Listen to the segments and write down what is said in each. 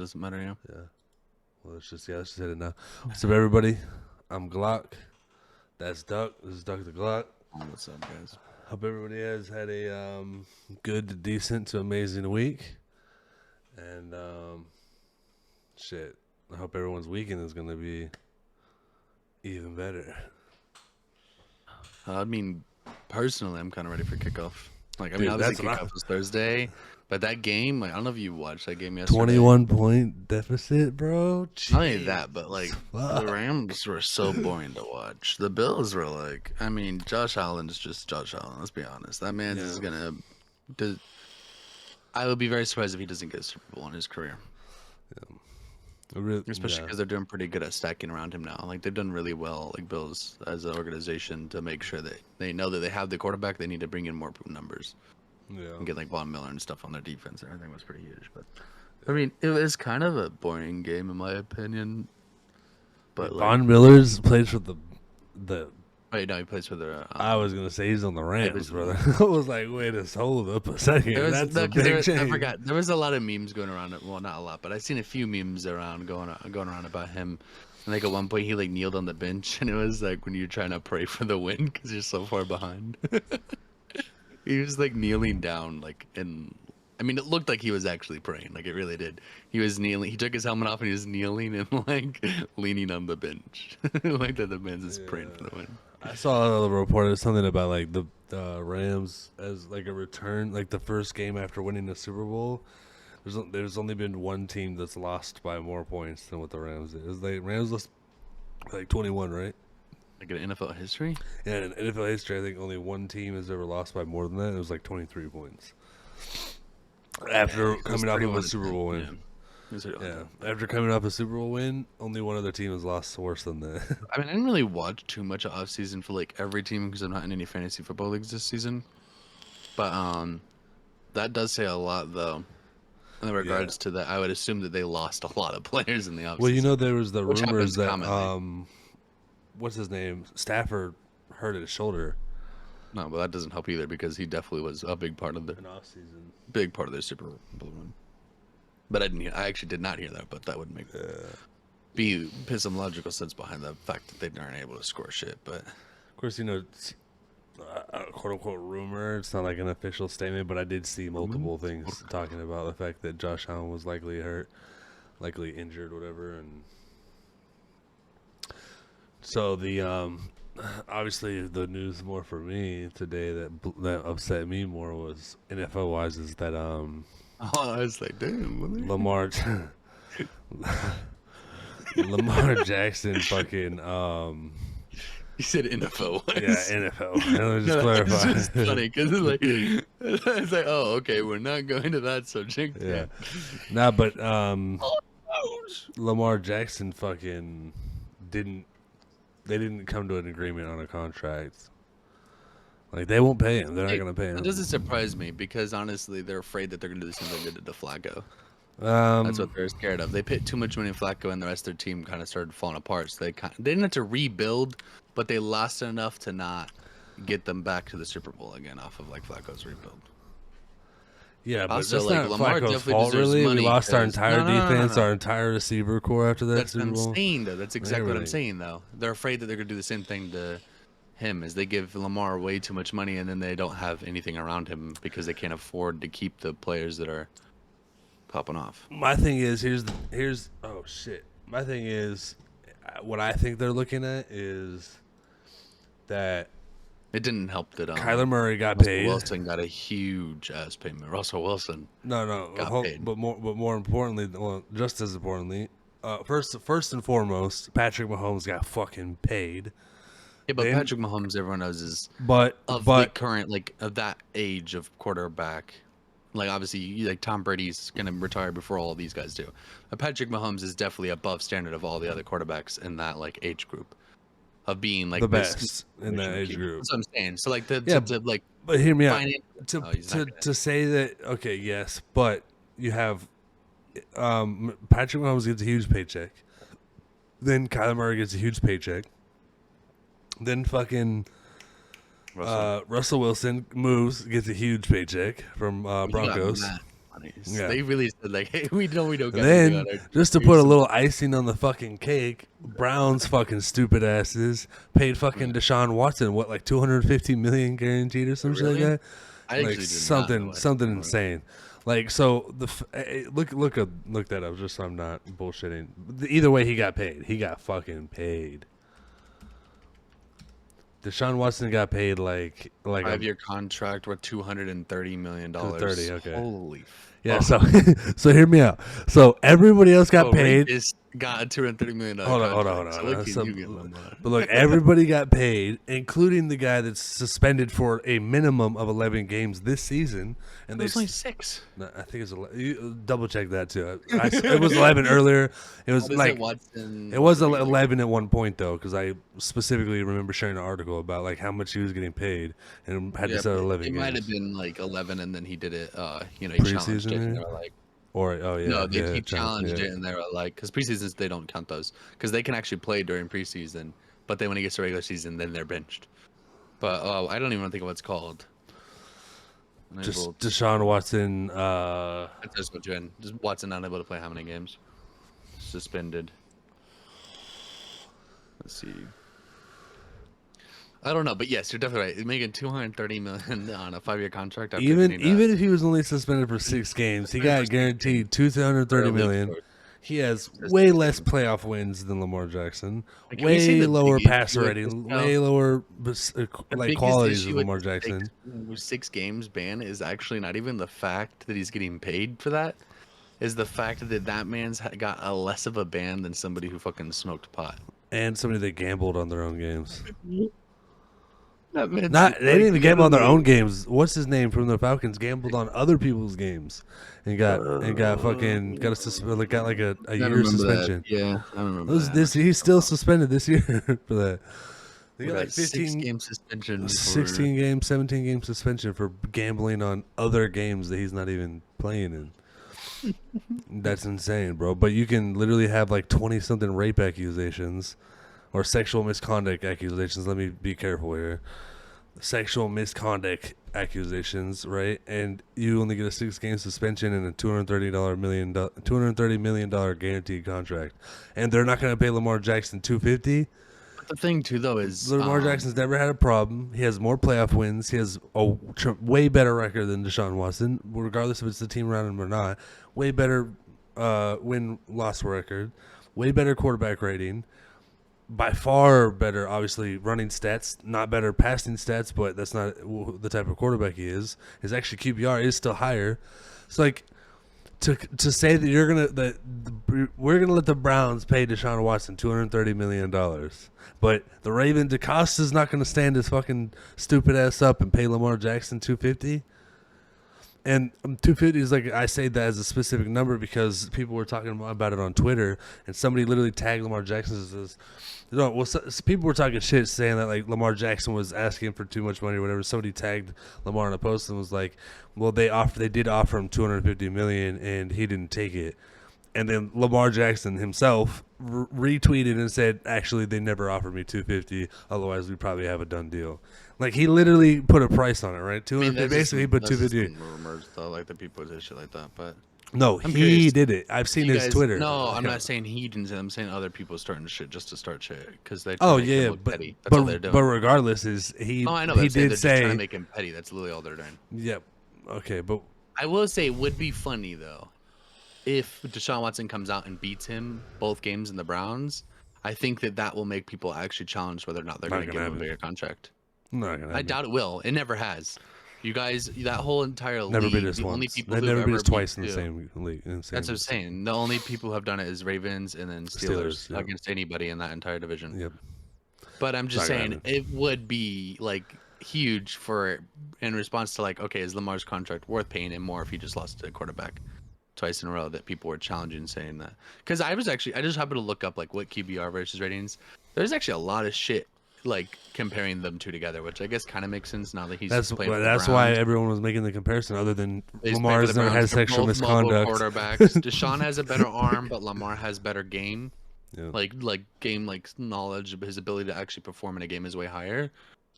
Doesn't matter, yeah. Yeah. Well, let's just hit it now. What's up, everybody? I'm Glock. That's Duck. This is Duck the Glock. What's up, guys? Hope everybody has had a good to decent to amazing week. And shit, I hope everyone's weekend is gonna be even better. I mean, personally, I'm kind of ready for kickoff. Like, I Dude, mean, obviously that's what kickoff was Thursday, but that game, like, I don't know if you watched that game yesterday. 21-point deficit, bro. Not only that, but like Fuck. the Rams were so boring to watch. The Bills were like, I mean, Josh Allen is just Josh Allen. Let's be honest. That man is gonna. I would be very surprised if he doesn't get a Super Bowl in his career. Really, Especially because they're doing pretty good at stacking around him now. Like they've done really well, like Bills as an organization, to make sure that they know that they have the quarterback. They need to bring in more numbers and get like Von Miller and stuff on their defense. And everything was pretty huge. But I mean, it was kind of a boring game in my opinion. But like, Von Miller's plays for the. Wait, no, he plays for the. I was gonna say he's on the Rams, brother. I was like, wait a hold up a second. That's a big change. I forgot. There was a lot of memes going around. Well, not a lot, but I've seen a few memes around going around about him. And like at one point, he like kneeled on the bench, and it was like when you're trying to pray for the win because you're so far behind. He was like kneeling down, like in. I mean, it looked like he was actually praying. Like it really did. He was kneeling. He took his helmet off and he was kneeling and like leaning on the bench, like that. The man's just praying for the win. I saw a report something about like the Rams as like a return, like the first game after winning the Super Bowl. There's only been one team that's lost by more points than what the Rams did. It was like Rams lost like 21, right? Like in NFL history? Yeah, in NFL history, I think only one team has ever lost by more than that. It was like 23 points. After coming off of a Super Bowl win. Yeah, after coming off a Super Bowl win, only one other team has lost worse than that. I mean, I didn't really watch too much of offseason for like every team because I'm not in any fantasy football leagues this season. But that does say a lot though. In regards to that, I would assume that they lost a lot of players in the offseason. Well, you know, there was the rumors that what's his name? Stafford hurt his shoulder. No, but that doesn't help either because he definitely was a big part of the big part of their Super Bowl win. But I actually did not hear that, but that would make some logical sense behind the fact that they aren't able to score shit. But of course, you know, it's a quote unquote rumor. It's not like an official statement, but I did see multiple things talking about the fact that Josh Allen was likely hurt, likely injured, whatever, and so the obviously the news more for me today that upset me more was NFL wise is that I was like, damn, Lamar Jackson fucking You said NFL. Yeah, NFL. Let me just clarify. It's just funny because it's like, oh, okay, we're not going to that subject. Yeah. Nah, but Lamar Jackson fucking they didn't come to an agreement on a contract. Like, they won't pay him. They're not going to pay him. It doesn't surprise me because, honestly, they're afraid that they're going to do the same thing they did to Flacco. That's what they're scared of. They put too much money in Flacco, and the rest of their team kind of started falling apart. So they didn't have to rebuild, but they lost enough to not get them back to the Super Bowl again off of like Flacco's rebuild. Yeah, but also, that's not Flacco's fault, really. We lost our entire defense, our entire receiver core after that That's Super Bowl. What I'm saying, though. That's exactly what I'm saying, though. They're afraid that they're going to do the same thing to him, as they give Lamar way too much money, and then they don't have anything around him because they can't afford to keep the players that are popping off. My thing is, oh shit. My thing is, what I think they're looking at is that it didn't help that Kyler Murray got Russell paid. Wilson got a huge ass payment. Russell Wilson. Got paid. But more importantly, well, just as importantly, first and foremost, Patrick Mahomes got fucking paid. Yeah, but Patrick Mahomes, everyone knows, is the current of that age of quarterback. Like, obviously, like Tom Brady's gonna retire before all of these guys do. But Patrick Mahomes is definitely above standard of all the other quarterbacks in that like age group of being like the best in that age group. That's what I'm saying. So like but hear me out. To say that, okay, yes, but you have Patrick Mahomes gets a huge paycheck, then Kyler Murray gets a huge paycheck, then fucking Russell Wilson gets a huge paycheck from Broncos. 20s. Yeah. They really said like, "Hey, we don't And got anything then, on our just to here's put a some-" little icing on the fucking cake, Browns fucking stupid asses paid fucking Deshaun Watson what, like 250 million guaranteed or some shit like Really? that. I Like actually did not know something that. insane. Like so look that up just so I'm not bullshitting. Either way, he got paid. He got fucking paid. Deshaun Watson got paid like a 5-year contract worth $230 million. 230, okay. Holy. yeah. fuck. So so hear me out. So everybody else got Oh, paid. Rapist got a $230 million Hold on, contract. So hold look on. at So- you get Lamar. But look, everybody got paid, including the guy that's suspended for a minimum of 11 games this season. And It they, was only 6. no, I think it's 11. You double check that too. It was 11 earlier. It was What is like it, Watson? it was 11 at one point though, because I specifically remember sharing an article about like how much he was getting paid and had to Yeah, set but 11 it games. might have been like 11, and then he did it. He challenged Preseason, it. And yeah? they were like, Or oh yeah, no, yeah, he challenged yeah. it, and they were like, because preseasons they don't count those, because they can actually play during preseason, but then when it gets to regular season, then they're benched. But I don't even think of what's called. Just Deshaun Watson. That's just what Jen. Just Watson unable to play how many games? Suspended. Let's see. I don't know, but yes, you're definitely right. Making $230 million on a 5-year contract. After Even getting even if he was only suspended for 6 games, he got guaranteed $230 million. He has way less playoff wins than Lamar Jackson. Like, can we say Way the lower biggest passer issue with rating. this now? Way lower The like biggest qualities issue of with Lamar the Jackson. 6 games ban is actually not even the fact that he's getting paid for that. Is the fact that that man's got a less of a ban than somebody who fucking smoked pot. And somebody that gambled on their own games. That man's Not they didn't even like, gamble on their literally- own games. What's his name from the Falcons gambled on other people's games and got fucking got like a I year remember suspension. that. Yeah, I remember Those- that. this he's still suspended this year for that. They We got got like 15 6-game suspension. 16 game, 17 game suspension for gambling on other games that he's not even playing in. That's insane, bro. But you can literally have like 20 something rape accusations or sexual misconduct accusations. Let me be careful here. Sexual misconduct accusations, right? And you only get a 6-game suspension and a $230 million guaranteed contract. And they're not going to pay Lamar Jackson $250. The thing too, though, is Lamar Jackson's never had a problem. He has more playoff wins. He has a way better record than Deshaun Watson, regardless if it's the team around him or not. Way better win-loss record. Way better quarterback rating. By far better, obviously, running stats. Not better passing stats, but that's not the type of quarterback he is. His actually QBR is still higher. It's like to say that we're gonna let the Browns pay Deshaun Watson $230 million, but the Raven DeCosta's not gonna stand his fucking stupid ass up and pay Lamar Jackson $250. And 250 is like, I say that as a specific number because people were talking about it on Twitter, and somebody literally tagged Lamar Jackson and says, no, well, people were talking shit saying that like Lamar Jackson was asking for too much money or whatever. Somebody tagged Lamar in a post and was like, well, they did offer him $250 million and he didn't take it. And then Lamar Jackson himself retweeted and said, actually, they never offered me $250. Otherwise, we probably have a done deal. Like, he literally put a price on it, right? Basically, he put $250. Rumors though, like the people did shit like that, but No, I'm he curious. did it. I've seen you his guys- Twitter. No, I'm account. not saying he didn't. I'm saying other people starting shit just to start shit because they. Oh make him yeah, look but petty. That's all they're doing. but regardless, is he? Oh, I know. But He I'm saying did they're just trying say, to make him petty. That's literally all they're doing. "Yep, okay," but I will say it would be funny though, if Deshaun Watson comes out and beats him both games in the Browns. I think that will make people actually challenge whether or not they're Not going to gonna give him a happen. bigger contract. not gonna. I happen. doubt it will. It never has. You guys, that whole entire Never league, beat us the only once. people They've who've never beat ever us twice beat in the you- same league. That's what I'm saying. The only people who have done it is Ravens and then Steelers, Steelers, yeah. against anybody in that entire division. Yep. But I'm just Not gonna saying it would be like huge for in response to like, okay, is Lamar's contract worth paying him more if he just lost to a quarterback twice in a row that people were challenging saying that? Because I just happened to look up like what QBR versus ratings. There's actually a lot of shit like comparing them two together, which I guess kind of makes sense now that he's That's playing. why. For the That's why Browns. everyone was making the comparison. Other than He's playing Lamar's for the never Browns had for sexual both mobile misconduct. quarterbacks. Deshaun has a better arm, but Lamar has better game. Yeah. Like game knowledge, his ability to actually perform in a game is way higher.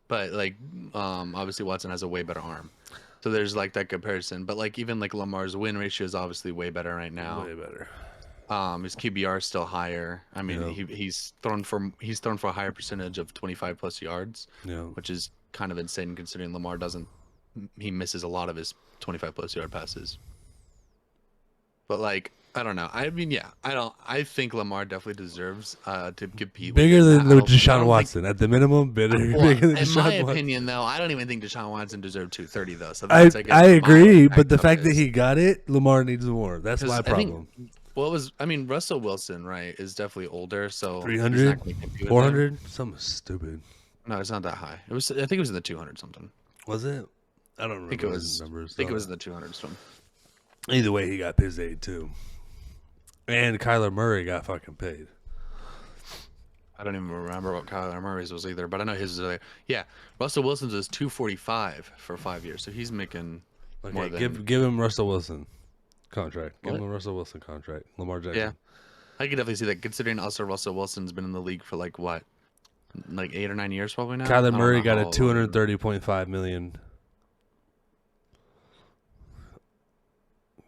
But like obviously Watson has a way better arm. So there's like that comparison, but like even like Lamar's win ratio is obviously way better right now. Way better. His QBR is still higher. I mean, Yeah. he's thrown for a higher percentage of 25 plus yards, Yeah. which is kind of insane considering Lamar doesn't. He misses a lot of his 25 plus yard passes. But like, I don't know. I mean, yeah, I don't. I think Lamar definitely deserves to compete. Bigger within than that. I don't Deshaun think- Watson at the minimum. Bigger Well, than in Deshaun my Watson. opinion, though, I don't even think Deshaun Watson deserved 230 though. So I that's, guess, I my agree, impact but the of fact that this. he got it, Lamar needs more. That's 'Cause my I think- problem. Well, it was. I mean, Russell Wilson, right, is definitely older, so he's 300, not gonna compete with him. 400, something stupid. No, it's not that high. It was. I think it was in the 200 something. Was it? I don't remember I think it the was. numbers. I think it so- was in the 200s from. Either way, he got his aid too. And Kyler Murray got fucking paid. I don't even remember what Kyler Murray's was either, but I know his was there. Yeah, Russell Wilson's is 245 for 5 years, so he's making more Okay, than. give him Russell Wilson contract. Give What? him a Russell Wilson contract. Lamar Jackson. Yeah, I could definitely see that. Considering also Russell Wilson's been in the league for like what, like 8 or 9 years probably now. I Kyler don't Murray know got how a long. 230.5 million.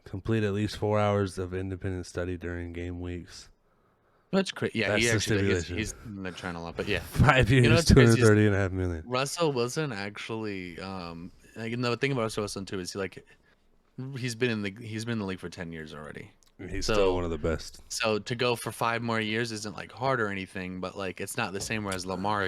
Complete at least 4 hours of independent study during game weeks. That's crazy. Yeah, That's he the actually stipulation. he's they're trying a lot, but yeah. 5 years, what's crazy is- 230.5 million. Russell Wilson actually, like, the thing about Russell Wilson too is he's been in the league for 10 years already. He's So- still one of the best. So to go for 5 more years isn't like hard or anything, but like it's not the same. Whereas Lamar,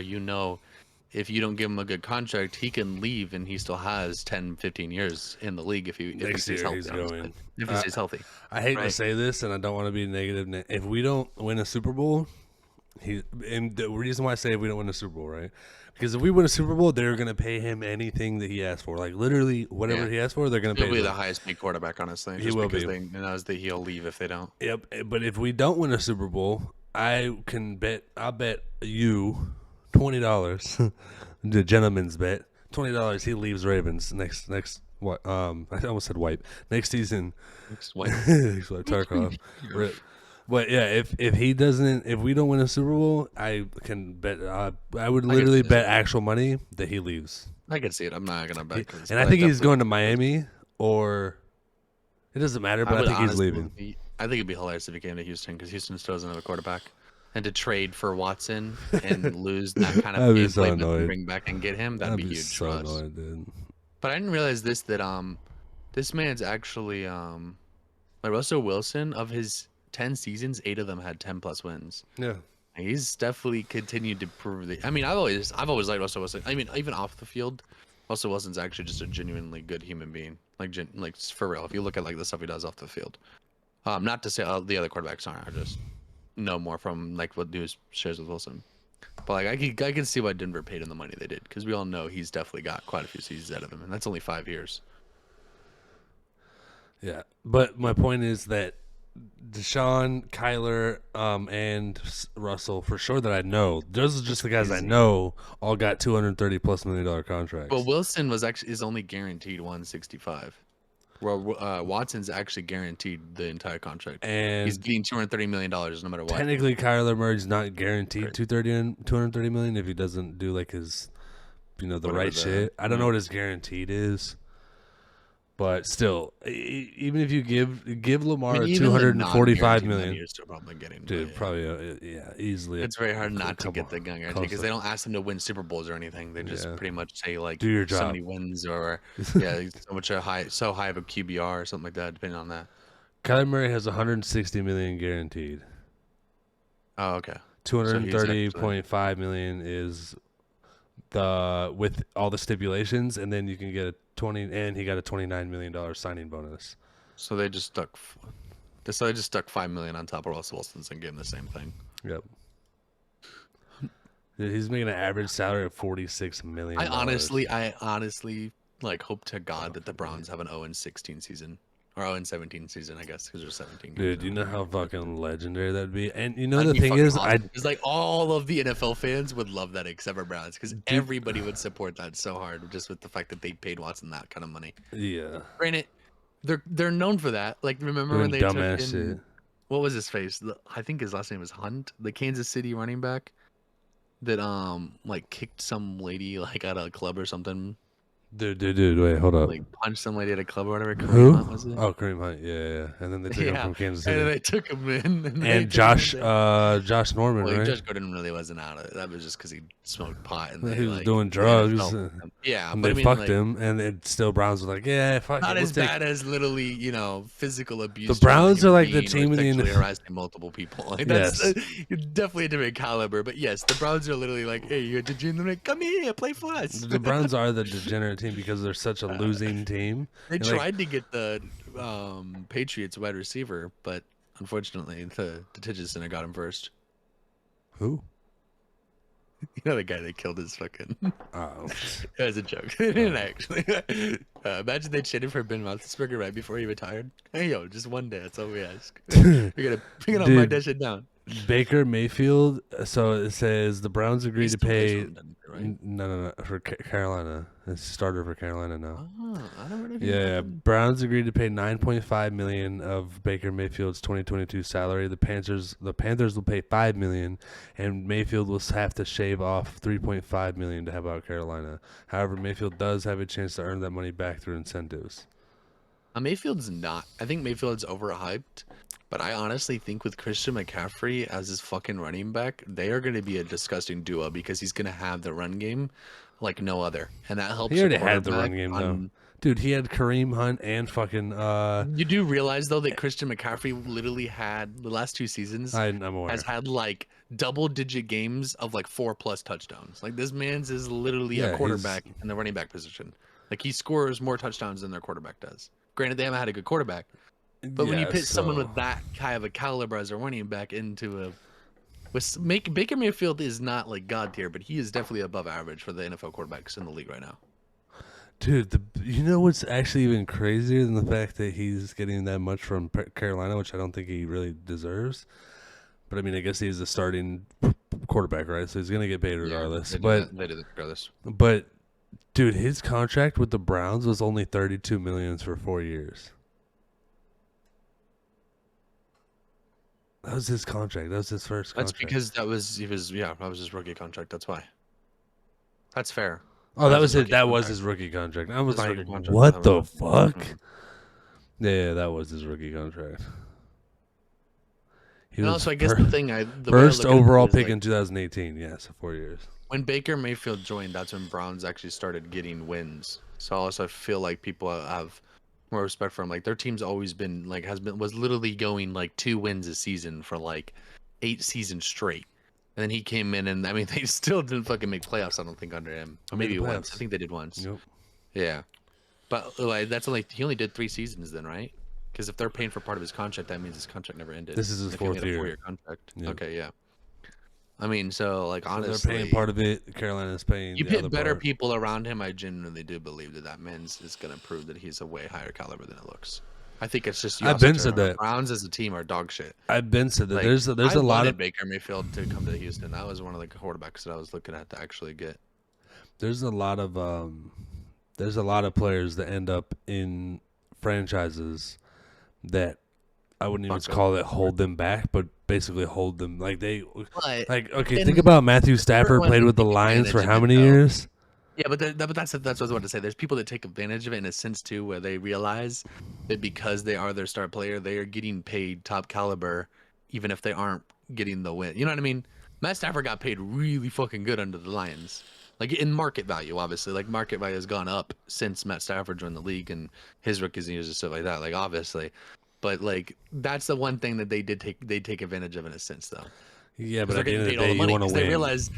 if you don't give him a good contract, he can leave and he still has 10, 15 years in the league if he Next stays year, healthy. he's honestly. going. If he stays healthy. I hate to Right. say this, and I don't want to be negative. If we don't win a Super Bowl, and the reason why I say if we don't win a Super Bowl, right? Because if we win a Super Bowl, they're gonna pay him anything that he asked for. Like literally, whatever Yeah. he asked for, they're gonna He'll pay be him. the highest paid quarterback, honestly. He Just will because be. they knows that he'll leave if they don't. Yep. But if we don't win a Super Bowl, I can bet. I bet you $20. The gentleman's bet. $20. He leaves Ravens next. What? I almost said wipe. Next season. What? Next wipe. Tarkov. Rip. But yeah, if he doesn't, if we don't win a Super Bowl, I can bet. I would literally see bet actual money that he leaves. I can see it. I'm not gonna bet. And I think he's going to Miami, or it doesn't matter. But I think he's leaving. I think it'd be hilarious if he came to Houston because Houston still doesn't have a quarterback, and to trade for Watson and lose that kind I'd of be so gameplay, but annoyed. bring back and get him, that'd I'd be be huge so for us. annoyed, dude. But I didn't realize this that this man's actually like Russell Wilson, of his 10 seasons, 8 of them had 10 plus wins. Yeah. He's definitely continued to prove that. I mean, I've always liked Russell Wilson. I mean, even off the field, Russell Wilson's actually just a genuinely good human being. Like for real. If you look at like the stuff he does off the field, not to say the other quarterbacks aren't. I just know more from like what news shares with Wilson. But like I can see why Denver paid him the money they did, because we all know he's definitely got quite a few seasons out of him, and that's only 5 years. Yeah. But my point is that Deshaun, Kyler, and Russell, for sure that I know, those are just the guys I know, all got $230+ million contracts. But Wilson is only guaranteed 165. Well, Watson's actually guaranteed the entire contract. and He's getting $230 million no matter what. technically, Kyler Murray's not guaranteed 230 million if he doesn't do like his, the Whatever right the- shit. I don't know what his guaranteed is, but still, even if you give Lamar I mean, even the 245 non-guaranteed million, money you're still probably getting. dude, but yeah. probably easily. It's very hard not to Come get on, the gun guarantee close because they don't ask them to win Super Bowls or anything. They just Yeah. pretty much say like Do your so job. many wins or so high of a QBR or something like that, depending on that. Kyler Murray has 160 million guaranteed. Oh, okay. 230.5 million is the with all the stipulations, and then you can get a 20, and he got a $29 million signing bonus. So they just stuck. So they just stuck $5 million on top of Russell Wilson's and gave him the same thing. Yep. Dude, he's making an average salary of $46 million. I honestly like hope to God that the Browns have an 0-16 season or 0-17 season, I guess, because they're 17. Dude, you know how fucking legendary that'd be? And you know That'd the be thing fucking is, awesome, because like all of the NFL fans would love that except for Browns, because everybody would support that so hard just with the fact that they paid Watson that kind of money. yeah, Granted, they're known for that. Like, remember when doing they took dumbass in, shit. what was his face? I think his last name was Hunt, the Kansas City running back that like kicked some lady like at a club or something. Dude, wait, hold up. Like punched some lady at a club or whatever. Kareem Who? Hunt, was it? Oh, Kareem Hunt. Yeah. And then they took him Yeah, from Kansas and then City. they took him in, and they And took him in there. Josh Norman, Well, right? Josh Gordon really wasn't out of it. That was just because he smoked pot and they He was like doing the NFL drugs. with him. Yeah, And but they I mean, fucked like, him, and it still Browns were like, yeah, fuck not it. as bad as literally, physical abuse. The Browns to are another like the human team in being or the sexually harassing multiple people. Like that's Yes. definitely a different caliber. But yes, the Browns are literally like, hey, you're a degenerate. Come here, play for us. The Browns are the degenerate team because they're such a losing team. They And, like, tried to get the Patriots wide receiver, but unfortunately, the Tidget Center got him first. who? You know the guy that killed his fucking. Oh, It was a joke. They didn't actually. Imagine they traded for Ben Roethlisberger right before he retired. Hey yo, just one day. That's all we ask. We're gonna mark that shit down. Baker Mayfield. So it says the Browns agreed He to still plays pay. for them, right? No, for Carolina. It's starter for Carolina now. Oh, I don't know. Yeah, Browns agreed to pay 9.5 million of Baker Mayfield's 2022 salary. The Panthers will pay 5 million, and Mayfield will have to shave off 3.5 million to help out Carolina. However, Mayfield does have a chance to earn that money back through incentives. Mayfield's not. I think Mayfield's overhyped, but I honestly think with Christian McCaffrey as his fucking running back, they are going to be a disgusting duo because he's going to have the run game like no other, and that helps. He already a had the run quarterback game though. on- Dude, he had Kareem Hunt and fucking You do realize though that Christian McCaffrey literally had the last 2 seasons I'm aware. has had like double-digit games of like 4+ touchdowns. Like this man's is literally Yeah, a he's- quarterback in the running back position. Like he scores more touchdowns than their quarterback does. Granted, they haven't had a good quarterback, but when you Yeah, put someone so- with that kind of a caliber as a running back into a Baker Mayfield is not like god tier, but he is definitely above average for the NFL quarterbacks in the league right now. Dude, you know what's actually even crazier than the fact that he's getting that much from Carolina, which I don't think he really deserves. But I mean, I guess he's the starting quarterback, right? So he's gonna get paid regardless. They do that regardless. But dude, his contract with the Browns was only 32 million for 4 years. That was his contract. That was his first That's contract. because that was his rookie contract. That's why. That's fair. Oh, that was was his it. That rookie was contract. his rookie contract. I was His like, rookie contract, what the that fuck? Mhm. Yeah, that was his rookie contract. He And was also, I guess the thing the way I first look at it overall is, pick like, in 2018. Yeah, so 4 years. when Baker Mayfield joined, that's when Browns actually started getting wins. So also I feel like people have more respect for him. Like their team's always been like was literally going like 2 wins a season for like 8 seasons straight. And then he came in and I mean they still didn't fucking make playoffs, I don't think, under him. Or Made the maybe once. I playoffs. think they did once. Yep. Yeah. But like that's only he only did 3 seasons then, right? Because if they're paying for part of his contract, that means his contract never ended. This is his If he only fourth had a year. 4-year contract. Yep. Okay, yeah. I mean, so like So honestly, they're paying part of it. Carolina's paying. you the put other better part. people around him. I genuinely do believe that man's is going to prove that he's a way higher caliber than it looks. I think it's just you I've also been turn said around. that. Browns as a team are dog shit. I've been said that. Like, There's I a lot wanted of Baker Mayfield to come to Houston. That was one of the quarterbacks that I was looking at to actually get. there's a lot of players that end up in franchises that I wouldn't even Fuck call it hold them back, but basically hold them like But like okay. then Think about Matthew Stafford everyone played with the take Lions for advantage how of it, many though. years? yeah, but that's what I was about to say. There's people that take advantage of it in a sense too, where they realize that because they are their star player, they are getting paid top caliber, even if they aren't getting the win. You know what I mean? Matt Stafford got paid really fucking good under the Lions, like in market value. Obviously, like market value has gone up since Matt Stafford joined the league and his rookie years and stuff like that. Like obviously, but like that's the one thing that they take advantage of in a sense though. Yeah, but They're at the getting end of paid the all day, the you money want to because they win. realize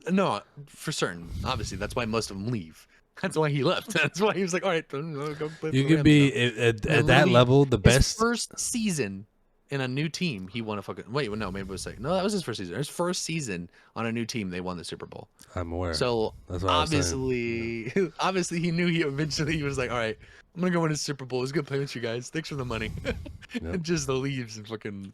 no, for certain. Obviously, that's why most of them leave. That's why he left. That's why he was like, all right, I'll go play for You the can Rams be now." at And that literally, level the his best. first season in a new team, he won a fucking wait. No, maybe it was second. No, that was his first season. His first season on a new team, they won the Super Bowl. I'm aware. So That's what I was saying. obviously, he knew he was like, all right, I'm gonna go win a Super Bowl. It's good playing with you guys. Thanks for the money. And just leaves and fucking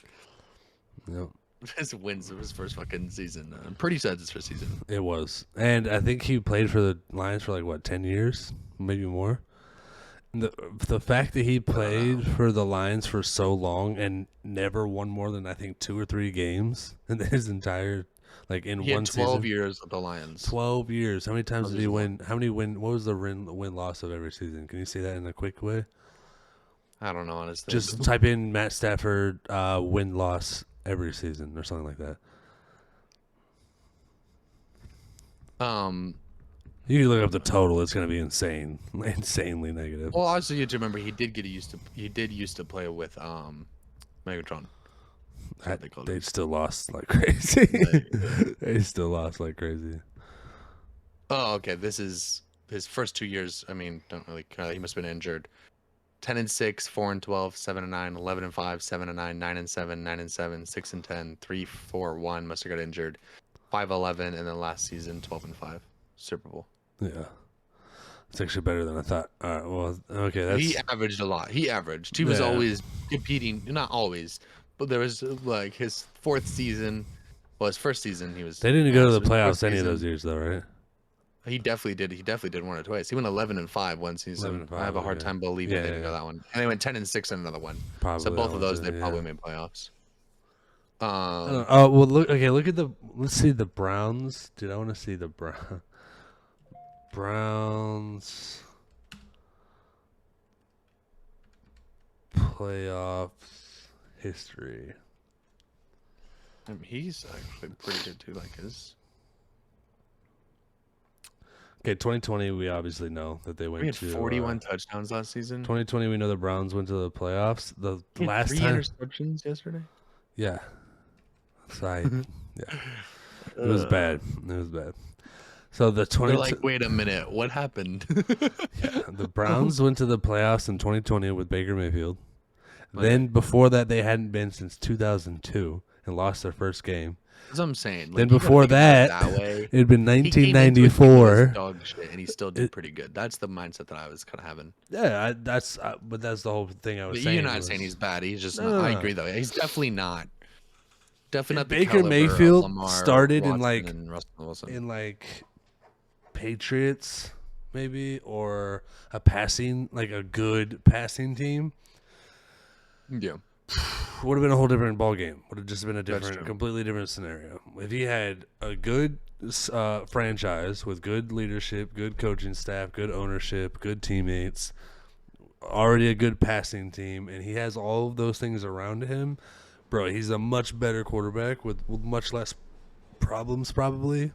Yep. just wins his first fucking season. I'm pretty sad it's his first season. It was, and I think he played for the Lions for like what 10 years, maybe more. The fact that he played for the Lions for so long and never won more than I think 2 or 3 games in his entire Like in He had one 12 season. years with the Lions. 12 years. How many times 12 did years he of win? How many win? What was the win loss of every season? Can you say that in a quick way? I don't know, honestly. Just type in Matt Stafford win loss every season or something like that. Um, You can look up the total. It's going to be insane, insanely negative. well, also you have to remember he did used to play with Megatron. That's what they called They him. still lost like crazy. Like, They still lost like crazy. oh, okay. This is his first 2 years. I mean, don't really care. He must have been injured. 10-6, 4-12, 7-9, 11-5, 7-9, 9-7, 9-7, 6-10, 3-4-1. Must have got injured. 5-11, and then last season 12-5, Super Bowl. Yeah, it's actually better than I thought. All right, well, okay, that's He averaged a lot. He averaged. He was Yeah. always competing. Not always, but there was like his fourth season. Well, his first season he was. they didn't go to so the his fourth playoffs any of those season, years though, right? He definitely did. He definitely did one or twice. He went 11-5 one season. 11-5, I have a hard okay. time believing Yeah, they didn't yeah. go that one. And they went 10-6 in another one. Probably So both that of one those too, they yeah. probably made playoffs. Oh well, look. Okay, look at the. Let's see the Browns. Dude, I want to see the Browns playoffs history. I mean, he's actually pretty good too. Like his. Okay, 2020. We obviously know that they We went had to 41 touchdowns last season. 2020. We know the Browns went to the playoffs. The He had last 3 time. interceptions yesterday. Yeah. Yeah. It was bad. It was bad. So the 20 They're like, wait a minute, what happened? the Browns went to the playoffs in 2020 with Baker Mayfield. Then before that they hadn't been since 2002 and lost their first game. That's what I'm saying. Like, Then you gotta before think about it that, way. it had been He came into it thinking he was 1994. dog shit, and he still did pretty good. That's the mindset that I was kind of having. Yeah, but that's the whole thing I was But saying. you're not was- saying he's bad. He's just. No, Not, I no. agree though. He's definitely not. Definitely not the Baker caliber of Mayfield Lamar, started in, Watson, like- and Russell Wilson. in like Patriots maybe, or a good passing team. Yeah. Would have been a whole different ball game. Would have just been a That's true. completely different scenario. If he had a good franchise with good leadership, good coaching staff, good ownership, good teammates, already a good passing team, and he has all of those things around him, bro, he's a much better quarterback with much less problems probably,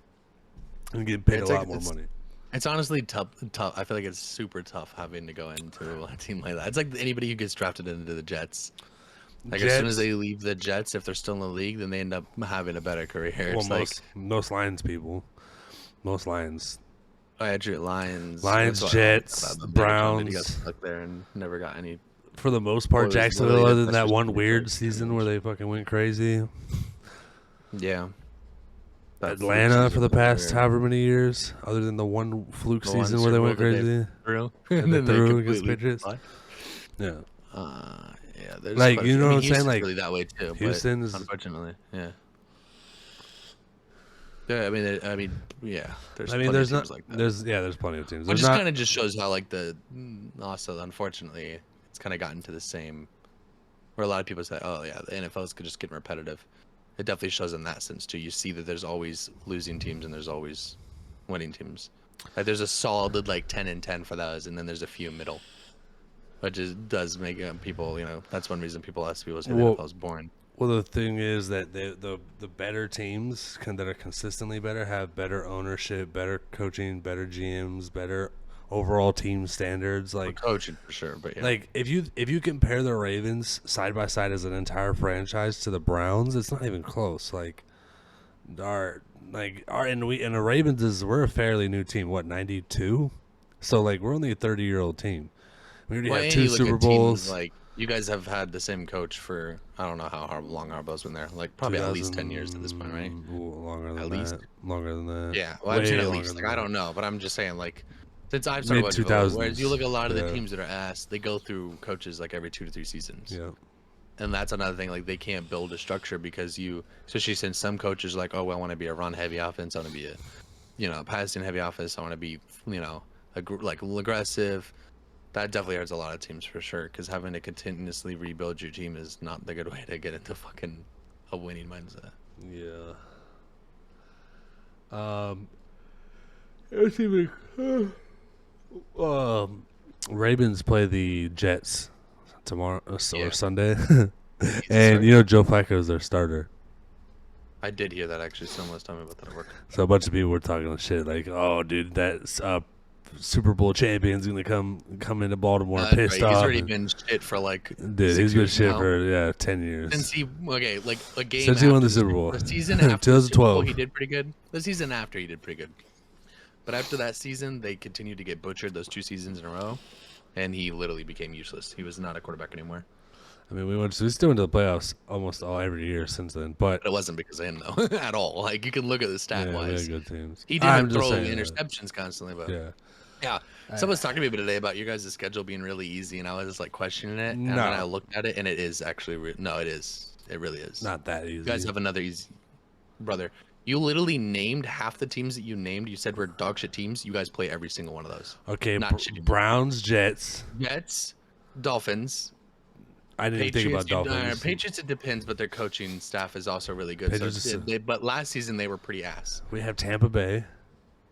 and getting paid It's a like- lot more it's- money. It's honestly tough. I feel like it's super tough having to go into a team like that. It's like anybody who gets drafted into the Jets. Like as soon as Jets- they leave the Jets, if they're still in the league, then they end up having a better career. Well, It's like most Lions people, most Lions. Lions, Lions, that's what I like Jets, about them. Megatron, Browns. He got stuck there and never got any. For the most part, Well, it was Jacksonville, literally other the than that best one receiver weird coach season in where the they fucking went crazy. Yeah. That fluke Atlanta for season the was past weird. however many years, other than the one fluke The one season where they Super went Bowl that they crazy. threw, And and they then they threw against completely Patriots. fly. Yeah. Yeah, there's Like, quite a you few. know I what mean, I'm saying? Houston's Like, really that way too. Houston's- but unfortunately, yeah. Yeah, I mean, yeah. There's plenty there's of not teams like that. there's plenty of teams. Which There's just not kind of just shows how like also unfortunately it's kind of gotten to the same where a lot of people say, oh yeah, the NFL's could just get repetitive. It definitely shows in that sense too. You see that there's always losing teams and there's always winning teams. Like there's a solid like 10-10 for those, and then there's a few middle, which does make people, that's one reason people ask people say the Well, NFL's boring. Well, the thing is that the better teams that are consistently better have better ownership, better coaching, better GMs, better overall team standards. For Like coaching for sure, but yeah. Like if you compare the Ravens side by side as an entire franchise to the Browns, it's not even close. Like the Ravens we're a fairly new team. What 92? So like we're only a 30-year-old team. We already Well, have and 2 you look Super at teams Bowls. like you guys have had the same coach for I don't know how long Harbaugh's been there. Like probably at least 10 years at this point, right? Longer than At that. least. Longer than that. Yeah, well, I'm saying Way at longer least. than Like I that. don't know, but I'm just saying like since I've started watching Mid-2000s, football, whereas you look at a lot of the yeah. teams that are ass, they go through coaches like every 2 to 3 seasons. Yeah. And that's another thing. Like they can't build a structure because especially since some coaches are like, oh, well, I want to be a run heavy offense, I want to be a passing heavy offense, I want to be aggressive. That definitely hurts a lot of teams for sure. Because having to continuously rebuild your team is not the good way to get into fucking a winning mindset. Yeah. It's even. Ravens play the Jets tomorrow or Yeah, Sunday, easy and start. you know Joe Flacco is their starter. I did hear that actually. Someone was telling me about that at work. So a bunch of people were talking shit like, "Oh, dude, that Super Bowl champion's gonna come into Baltimore That's pissed right. He's off." already And, been shit for like dude, he's 6 been years shit now. for 10 Since years he okay, like a game since he won after the Super Bowl, the season after the Super Bowl, he 2012. did pretty good. The season after he did pretty good, but after that season, they continued to get butchered those 2 seasons in a row, and he literally became useless. He was not a quarterback anymore. I mean, we still went to the playoffs almost every year since then, but But it wasn't because of him though, at all. Like you can look at the stat yeah, we had wise. good teams. He I'm didn't just throw saying that. interceptions constantly, but Yeah. yeah. Someone's talking to me today about your guys' schedule being really easy, and I was just like questioning it, and then I No, looked at it, and it is actually no, it is. It really is. not that You guys easy. have another easy brother. You literally named half the teams that you named. You said were dog shit teams. You guys play every single one of those. Okay, Not shitty. Browns, Jets. Jets, Dolphins, I didn't think about Patriots. Dolphins. Patriots. It depends, but their coaching staff is also really good. Patriots So is- but last season they were pretty ass. We have Tampa Bay.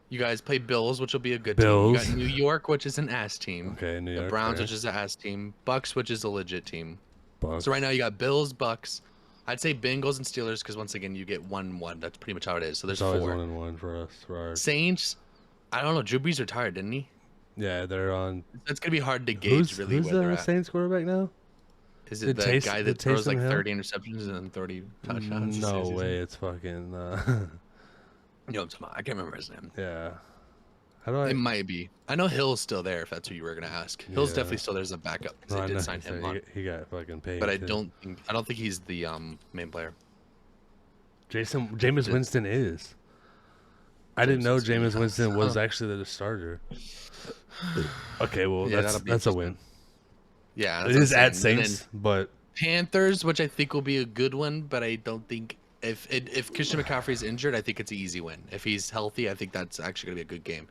You guys play Bills, which will be a good Bills. team. You got New York, which is an ass team. Okay, New The York. Browns, okay. which is an ass team. Bucks, which is a legit team. Bucks. So right now you got Bills, Bucks. I'd say Bengals and Steelers because once again you get 1-1. That's pretty much how it is. So there's It's always 4. 1-1 for us. For our, Saints. I don't know. Drew Brees retired, didn't he? yeah, they're on. That's gonna be hard to gauge really Who's where they're the at. Saints quarterback now? Is it did the Taysom- guy did that throws like Taysom Hill? 30 interceptions and 30 touchdowns? No this way, season? it's fucking. You know what I'm talking about. I can't remember his name. Yeah. How do I? It might be. I know Hill's still there. If that's who you were gonna ask, Hill's Yeah. definitely still there as a backup. 'Cause No, I they know did sign he him said on, he got fucking paid. but I too. don't think he's the main player. Jameis Winston is. I didn't know Winston's Jameis good. Winston was Huh. actually the starter. Okay, well Yeah, that's that'll be that's a interesting. win. Yeah, It that's what is I'm at saying. And Saints, but then Panthers, which I think will be a good one, but I don't think if Christian McCaffrey's injured, I think it's an easy win. If he's healthy, I think that's actually gonna be a good game.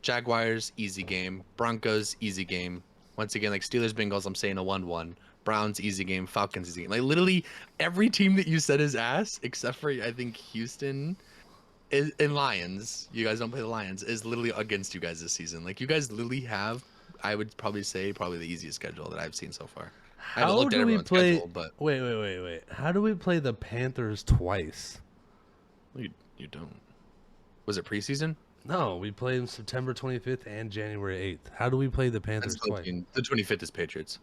Jaguars, easy game. Broncos, easy game. Once again, like Steelers, Bengals, I'm saying a 1-1. Browns, easy game. Falcons, easy game. Like literally every team that you said is ass, except for I think Houston is, and Lions. You guys don't play the Lions. Is literally against you guys this season. Like you guys literally have, I would probably say, probably the easiest schedule that I've seen so far. I haven't how looked at do we everyone's play? schedule, but Wait. How do we play the Panthers twice? you don't. Was it preseason? No, we play them September 25th and January 8th. How do we play the Panthers That's twice? the 25th is Patriots.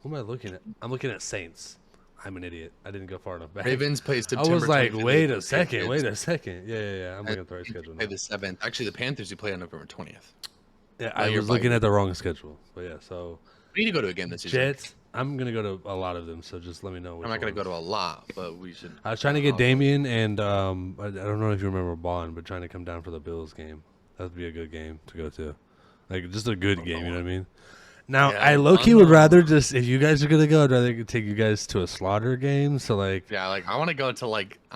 What am I looking at? I'm looking at Saints. I'm an idiot. I didn't go far enough back. Ravens play I September. was like, 25th wait a against second, Patriots. wait a second. Yeah. I'm looking at the right Patriots schedule play now. the 7th. Actually, the Panthers you play on November 20th. Yeah, No, I you're was looking fine. at the wrong schedule. But yeah, so We need to go to a game this season. Jets. I'm gonna go to a lot of them. So just let me know. I'm not gonna go to a lot, but we should. I was trying to get I'll- Damien and I don't know if you remember Bond, but trying to come down for the Bills game. That would be a good game to go to, like just a good game. You know what I mean? Now Yeah, I low key would Bond, rather just if you guys are gonna go, I'd rather take you guys to a slaughter game. So like, Yeah, like I want to go to I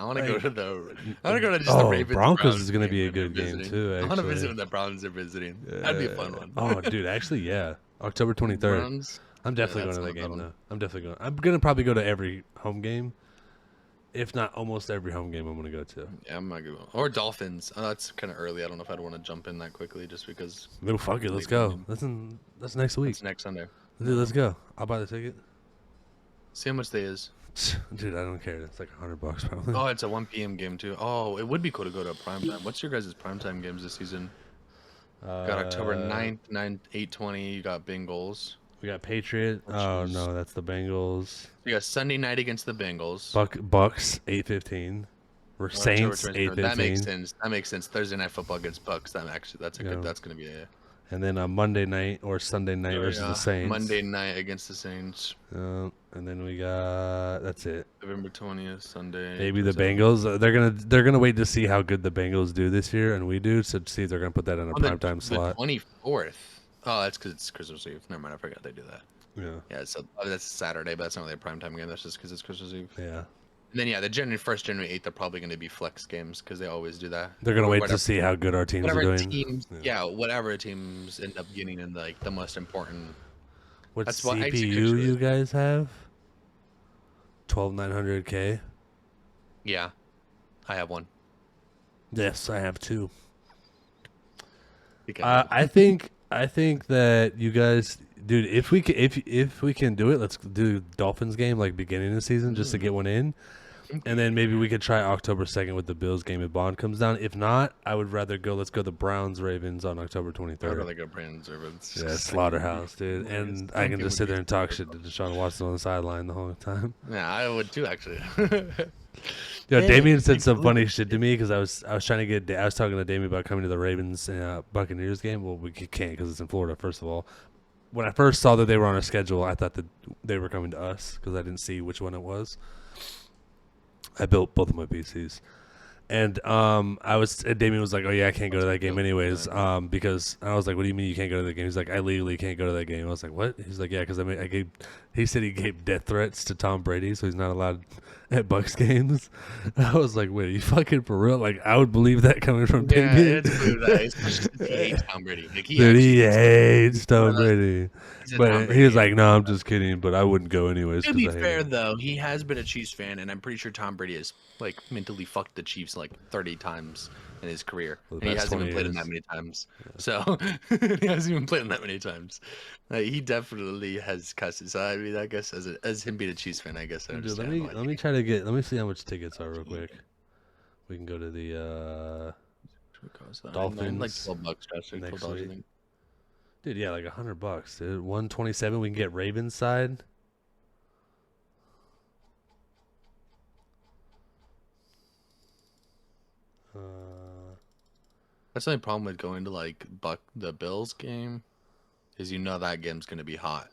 want to go Like- to the. I want to go to just the Oh, Ravens. Broncos Browns is gonna be a when they're good game, visiting. too, I want to actually. visit when the Browns are visiting. That'd be a fun one. Oh, dude, actually, yeah, October 23rd. Browns. I'm definitely that's going to that not a game bad though. I'm definitely going. I'm gonna probably go to every home game, if not almost every home game. I'm gonna go to. Yeah, I'm not good. Or Dolphins. Oh, that's kind of early. I don't know if I'd want to jump in that quickly, just because No, fuck it. Let's go. That's next week. it's next Sunday. Dude, let's go. I'll buy the ticket. See how much they is. Dude, I don't care. It's like $100 probably. Oh, it's a 1 p.m. game too. Oh, it would be cool to go to a prime time. What's your guys' prime time games this season? Got October 9th, 8:20. You got Bengals. We got Patriot. Which Oh is- no, that's the Bengals. You got Sunday night against the Bengals. Bucks 8:15. We're October Saints 23rd. That makes 8:15. sense. That makes sense. Thursday night football against Bucks. That's a Yeah. good. That's gonna be a And then on Monday night or Sunday night versus the Saints. Monday night against the Saints. And then we got that's it. November 20th, Sunday. Maybe the 27th. Bengals. They're gonna wait to see how good the Bengals do this year, and we do, to see if they're gonna put that in a On the- primetime slot. The 24th. Oh, that's because it's Christmas Eve. Never mind. I forgot they do that. Yeah, Yeah, so that's Saturday, but that's not really a primetime game. That's just because it's Christmas Eve. yeah. And then yeah, the January 1st, January 8th, they're probably going to be flex games because they always do that. They're gonna Or wait whatever- to see how good our teams are whatever doing. teams. Yeah. Yeah, whatever teams end up getting in like the most important. What That's why I actually CPU picture you it. guys have? 12900K. Yeah, I have one. Yes, I have two. Because I think that you guys, dude, if we can do it, let's do Dolphins game like beginning of the season just to get one in, and then maybe we could try October 2nd with the Bills game if Bond comes down. If not, I would rather go. Let's go the Browns Ravens on October I'd 23rd. rather go Brandon Irvins. Yeah, slaughterhouse, dude, and I can just sit there and talk shit to Deshaun Watson on the sideline the whole time. Yeah, I would too, actually. Yo, Dang, Damien said like, some funny shit to me because I was trying to get I was talking to Damien about coming to the Ravens Buccaneers game. Well, we can't because it's in Florida. First of all, when I first saw that they were on a schedule, I thought that they were coming to us because I didn't see which one it was. I built both of my PCs. And Damien was like, "Oh yeah, I can't go to that game anyways." Because I was like, "What do you mean you can't go to the game?" He's like, "I legally can't go to that game." I was like, "What?" He's like, "Yeah, because He said he gave death threats to Tom Brady, so he's not allowed at Bucks games. I was like, "Wait, are you fucking for real?" Like, I would believe that coming from Yeah, Damien. it's true that, especially since he hates Tom Brady. Like, Dude, he hates Tom one of Brady. he's a Tom But Brady he was like, hater. "No, I'm just kidding." But I wouldn't go anyways To because be I hate fair, him. though, he has been a Chiefs fan, and I'm pretty sure Tom Brady has like mentally fucked the Chiefs like 30 times in his career, For the and he past hasn't 20 even played them years. that many times. So he hasn't even played them that many times. He definitely has cussed. So I mean, I guess as him being a Chiefs fan, I guess I Dude, understand. let me try to get. Let me see how much tickets are real quick. We can go to the And like Dolphins $12, Josh, like next $12, I week. think. Dude, yeah, like $100, dude. 127. We can get Ravens side. That's the only problem with going to like the Bills game is that game's gonna be hot.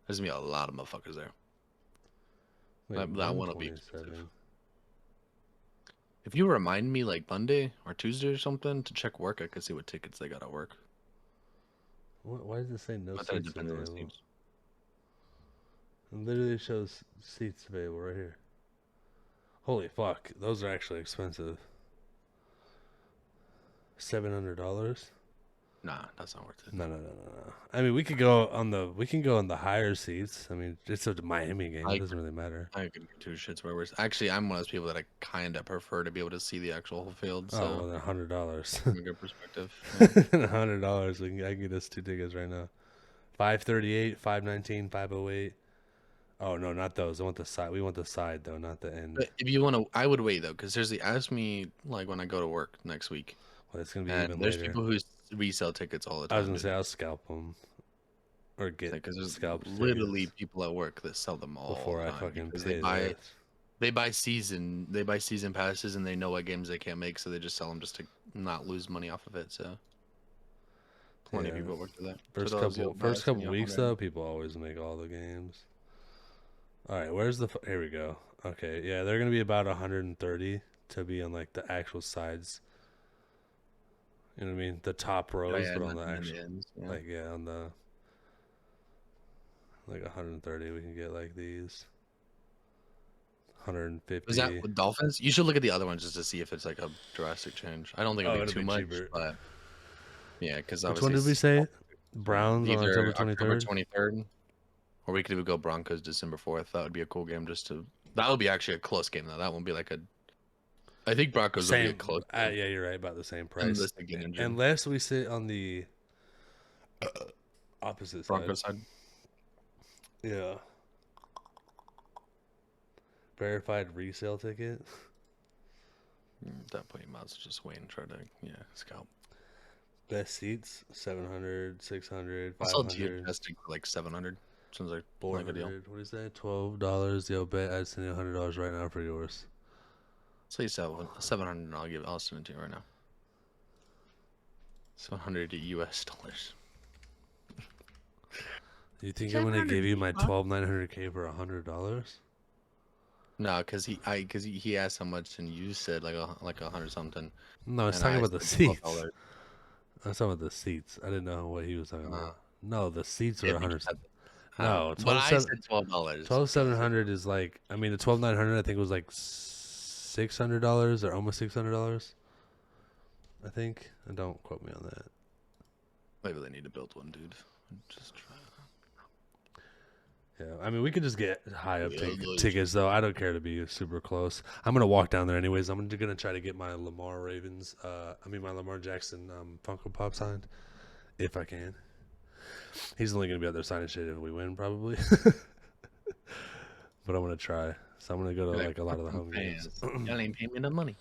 There's gonna be a lot of motherfuckers there. Wait, That one will be expensive. 127. If you remind me like Monday or Tuesday or something to check work, I could see what tickets they got at work. Why does it say no But then it seats depends on the available? teams. It literally shows seats available right here. Holy fuck, those are actually expensive. $700. Nah, that's not worth it. No. I mean, we can go on the higher seats. I mean, it's a Miami game. It doesn't really matter. I could give two shits where we're actually I'm one of those people that I kind of prefer to be able to see the actual whole field. Oh, So well, then $100. from a good perspective. Yeah. $100. I can get us 2 tickets right now. 538, 519, 508. Oh no, not those. I want the side. We want the side though, not the end. But if you want to, I would wait though, because there's the ask me like when I go to work next week. Well, it's gonna be And even there's later. people who resell tickets all the time. I was gonna say I'll scalp them, or get because there's scalp literally tickets people at work that sell them all before the I time fucking because pay they buy season passes and they know what games they can't make, so they just sell them just to not lose money off of it. So plenty of people work for that. First couple weeks though, people always make all the games. All right, where's the? Here we go. Okay, yeah, they're gonna be about 130 to be on like the actual sides. You know what I mean? The top rows, but on the actual, like on the like 130, we can get like these. 150. Is that with Dolphins? You should look at the other ones just to see if it's like a drastic change. I don't think it'll be too much, cheaper. but yeah, because which one did we say? Browns on October 23rd. 23rd, or we could even go Broncos December 4th. That would be a cool game. That would be actually a close game though. That won't be like a. I think Broncos will be a close. Yeah, you're right, about the same price. Unless we sit on the opposite Broncos side. Yeah. Verified resale ticket. At that point, you might as well just wait and try to scalp. Best seats 700, 600, 500. I saw tier testing for like 700. Sounds like 400. Like a deal. What is that? $12. Yo, bet I'd send you $100 right now for yours. Say 700, and I'll send it to you right now. 700 US dollars. You think I'm gonna give you my $12,900K for $100? No, because he asked how much and you said like 100 something. No, I was talking about the seats. I was talking about the seats. I didn't know what he was talking about. No, the seats are 100. No, but I said $12. 12,700 is like, I mean, the 12,900 I think was like $600 or almost $600. I think. And don't quote me on that. Maybe they need to build one, dude. Just try. Yeah, I mean, we could just get high up Yeah, those- tickets, though. I don't care to be super close. I'm gonna walk down there anyways. I'm gonna try to get my Lamar Ravens. My Lamar Jackson Funko Pop signed, if I can. He's only gonna be out there signing shit if we win, probably. But I'm gonna try. So I'm gonna go to like a lot of the home games. Y'all ain't paying me no money.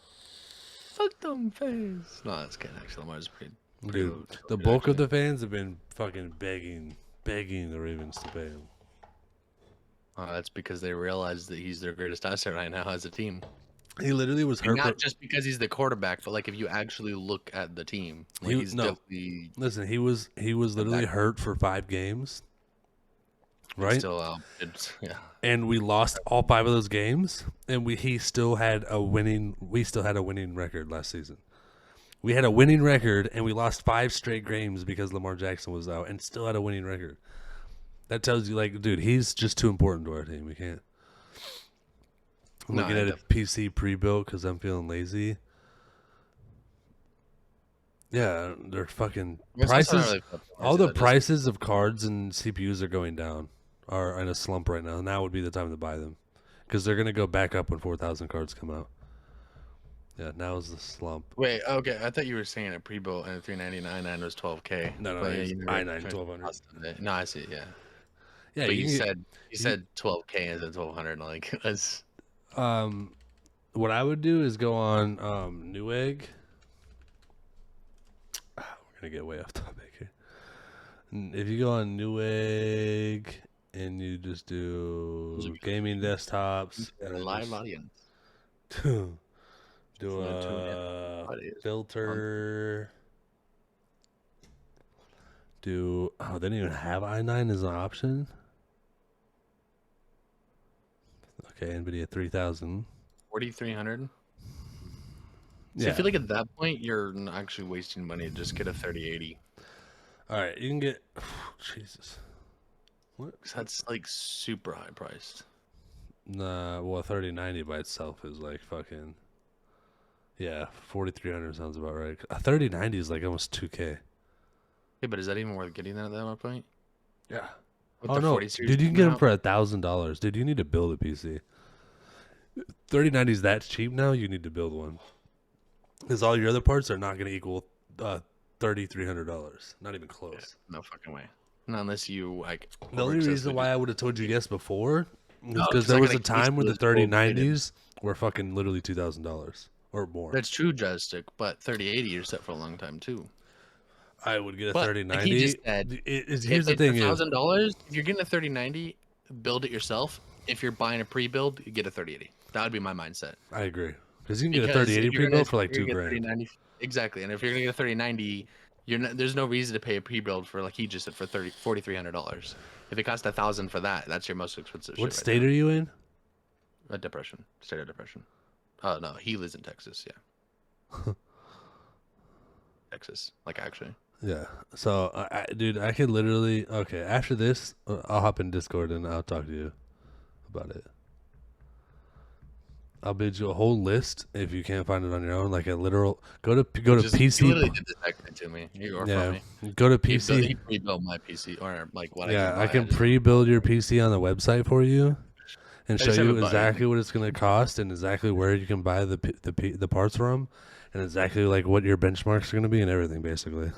Fuck them fans. No, that's kidding. Actually, Lamar's pretty Dude, low, the good, bulk of actually. the fans have been fucking begging the Ravens to pay him. That's because they realize that he's their greatest asset right now as a team. He literally was And hurt. not just because he's the quarterback, but like if you actually look at the team, like He- he's no. definitely Listen, he was literally hurt for 5 games, right? still out. Yeah. And we lost all 5 of those games, and he still had a winning. We still had a winning record last season. We had a winning record, and we lost 5 straight games because Lamar Jackson was out, and still had a winning record. That tells you, like, dude, he's just too important to our team. We can't. I'm No, looking I at a PC pre-built because I'm feeling lazy. Yeah, they're fucking I guess that's not prices. really fucking All fancy, the that is- prices of cards and CPUs are going down, are in a slump right now. Now would be the time to buy them, because they're gonna go back up when 4,000 cards come out. Yeah, now is the slump. Wait, okay. I thought you were saying a pre-built and a 399 was 12K. No, But it's you never i9 tried 1200. custom it. No, I see. Yeah, Yeah, but you you can said 12K and then 1200. Like that's get, what I would do is go on Newegg. We're gonna get way off topic here. If you go on Newegg and you just do gaming desktops, a and then live just audience. do gonna tune a Audience. filter. They didn't even have i9 as an option. Okay, NVIDIA 3000. 4300. So Yeah. I feel like at that point you're not actually wasting money. Just get a 3080. All right, you can get. Jesus. 'Cause that's like super high priced. Nah, well, 3090 by itself is like fucking. Yeah, 4300 sounds about right. A 3090 is like almost 2K. Yeah, but is that even worth getting that at that point? Yeah. With Oh the no, 40 series dude, you can coming get them out? for $1,000. Dude, you need to build a PC. 3090 is that cheap now. You need to build one, because all your other parts are not going to equal $3,300. Not even close. No fucking way. Not unless you like. The only reason why I would have told you yes before is No, because 'cause there I was got a a time case where the that was gold plated. 3090s were fucking literally $2,000 or more. That's true, Joystick, but 3080 you're set for a long time too. I would get a But, like 3090. he just said, Here's the thing: is $1,000. If you're getting a 3090, build it yourself. If you're buying a pre-build, you get a 3080. That would be my mindset. I agree, because you can get a Because 3080 if you're pre-built gonna- for like if you're $2,000. gonna get a 3090 exactly, and if you're gonna get a 3090, there's no reason to pay a pre-build for like he just said for $4,300. If it costs $1,000 for that, that's your most expensive. What shit state right are you in? now. A depression, state of depression. Oh no, he lives in Texas. Yeah, Texas, like actually. Yeah. So, dude, I could literally. Okay, after this, I'll hop in Discord and I'll talk to you about it. I'll bid you a whole list if you can't find it on your own, like a literal. Go to He PC. literally did this actually to me. Or Yeah, for me. go to He PC. pre-built my PC or like what Yeah, I I can can buy. pre-build your PC on the website for you, and I show just you haven't bought exactly what it's going to cost and exactly where you can buy the parts from, and exactly like what your benchmarks are going to be and everything, basically,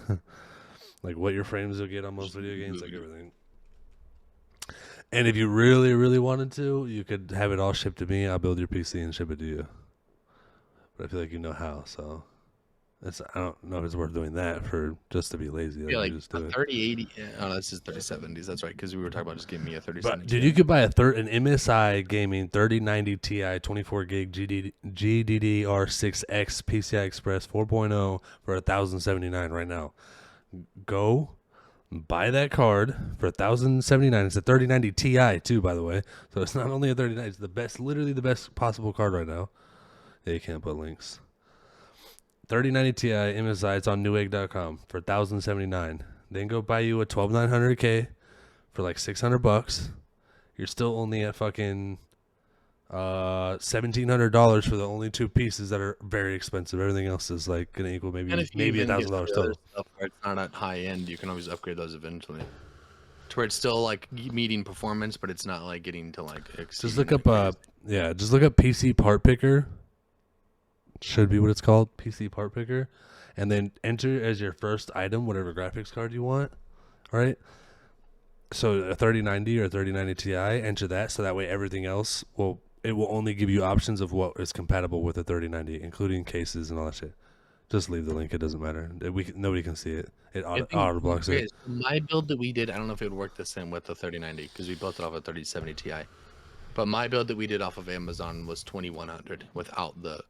like what your frames will get on most video games, like everything. And if you really, really wanted to, you could have it all shipped to me. I'll build your PC and ship it to you. But I feel like you know how, so I don't know if it's worth doing that for just to be lazy. Yeah, you like just do a it. 3080. Oh, this is 3070s. That's right, because we were talking about just giving me a 3070. But dude, you could buy an MSI gaming 3090 Ti 24 gig GDDR6X PCI Express 4.0 for $1,079 right now. Go buy that card for $1,079. It's a 3090 Ti too, by the way. So it's not only a 3090. It's the best, literally the best possible card right now. Yeah, you can't put links. 3090 Ti MSI. It's on Newegg.com for $1,079. Then go buy you a 12900K for like $600. You're still only at fucking $1,700 for the only 2 pieces that are very expensive. Everything else is like gonna equal maybe and if you even get $1,000 the other total. stuff where it's not at high end, you can always upgrade those eventually. to where it's still like meeting performance, but it's not like getting to like Just exceeding look it up crazy. just look up PC Part Picker. Should be what it's called, PC Part Picker, and then enter as your first item whatever graphics card you want. All right. So a 3090 or 3090 Ti, enter that so that way everything else will only give you options of what is compatible with a 3090, including cases and all that shit. Just leave the link; it doesn't matter. Nobody can see it. It I auto think blocks okay, it. so my build that we did, I don't know if it would work the same with the 3090 because we built it off a 3070 Ti. But my build that we did off of Amazon was 2100 without the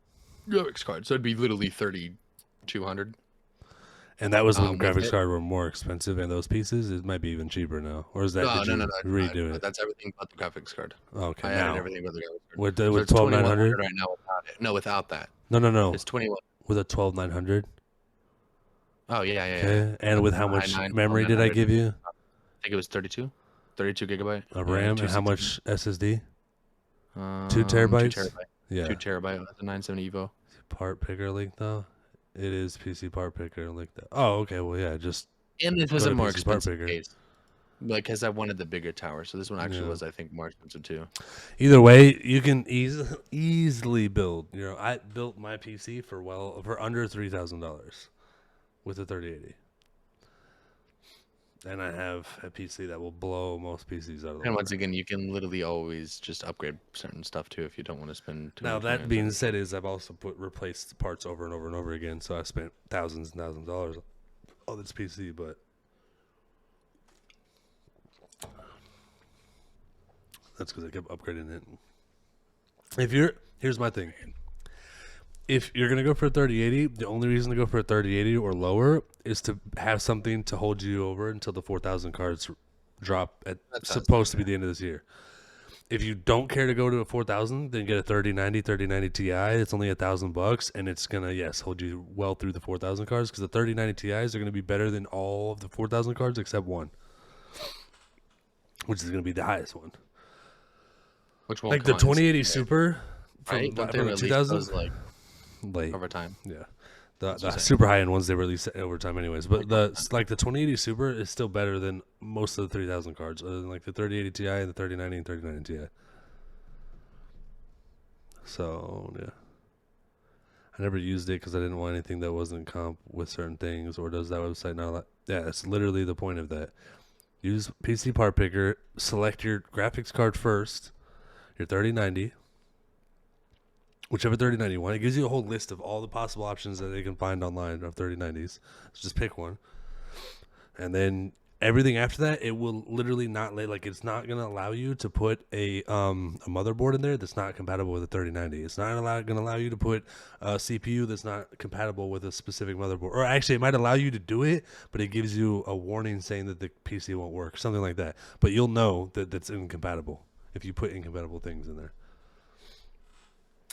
graphics card, so it'd be literally 3200 And that was when with graphics it. cards were more expensive, and those pieces it might be even cheaper now. Or is that No, did no, you no, no, it's redo not. it? That's everything but the graphics card. Okay, I added now everything but the graphics card. with So with it's 2100 12900. right now without it. No, without that. No, no, no. It's 21. With a 12900. Oh yeah, yeah, yeah. Okay, and with how much i9 memory did I 12900. give you? I think it was 32 gigabyte. A Yeah, RAM and how 260. much SSD? 2 2 terabytes. terabyte. Yeah. 2 terabyte with the 970 Evo. Part picker link though. It is PC part picker link though. Oh, okay. Well, yeah. Just And this was Go a to more PC Part expensive Picker. case. Like, because I wanted the bigger tower. So this one actually Yeah. was, I think, more expensive too. either way, you can easily build. You know, I built my PC for under $3,000 with a 3080. And I have a PC that will blow most PCs out of the And water. once again, you can literally always just upgrade certain stuff too if you don't want to spend too Now much money that on being certain- said, is I've also replaced parts over and over and over again, so I spent thousands and thousands of dollars on this PC. But that's because I kept upgrading it. Here's my thing. If you're gonna go for a 3080, the only reason to go for a 3080 or lower is to have something to hold you over until the 4,000 cards drop at That sounds supposed to be the end of this year. If you don't care to go to a 4,000, then get a 3090 Ti. It's only $1,000, and it's gonna hold you well through the 4,000 cards because the 3090 Ti's are gonna be better than all of the 4,000 cards except one, which is gonna be the highest one. Which one? Like the 2080 Super from, Right? Don't they from the release 2000 those like late. over time? Yeah. The what I'm saying. super high end ones they release over time anyways, but the 2080 Super is still better than most of the 3000 cards, other than like the 3080 Ti and the 3090 and 3090 Ti. So yeah, I never used it because I didn't want anything that wasn't comp with certain things. Or does that website not allow? Yeah, that's literally the point of that. Use PC Part Picker. Select your graphics card first, your 3090. Whichever 3090 you want. It gives you a whole list of all the possible options that they can find online of 3090s. So just pick one. And then everything after that, it will literally not it's not going to allow you to put a motherboard in there that's not compatible with a 3090. It's not going to allow you to put a CPU that's not compatible with a specific motherboard. Or actually, it might allow you to do it, but it gives you a warning saying that the PC won't work. Something like that. But you'll know that that's incompatible if you put incompatible things in there.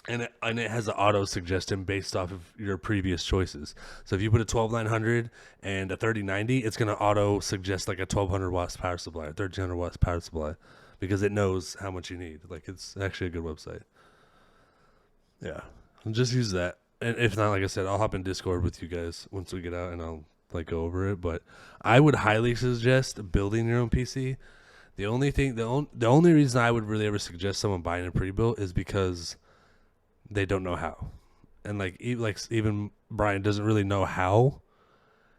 And it has an auto suggestion based off of your previous choices. So if you put a 12900 and a 3090, it's going to auto suggest like a 1200 watts power supply, 1300 watts power supply, because it knows how much you need. Like, it's actually a good website. Yeah, just use that. And if not, like I said, I'll hop in Discord with you guys once we get out, and I'll go over it. But I would highly suggest building your own PC. The only reason I would really ever suggest someone buying a pre-built is because they don't know how, and even Brian doesn't really know how.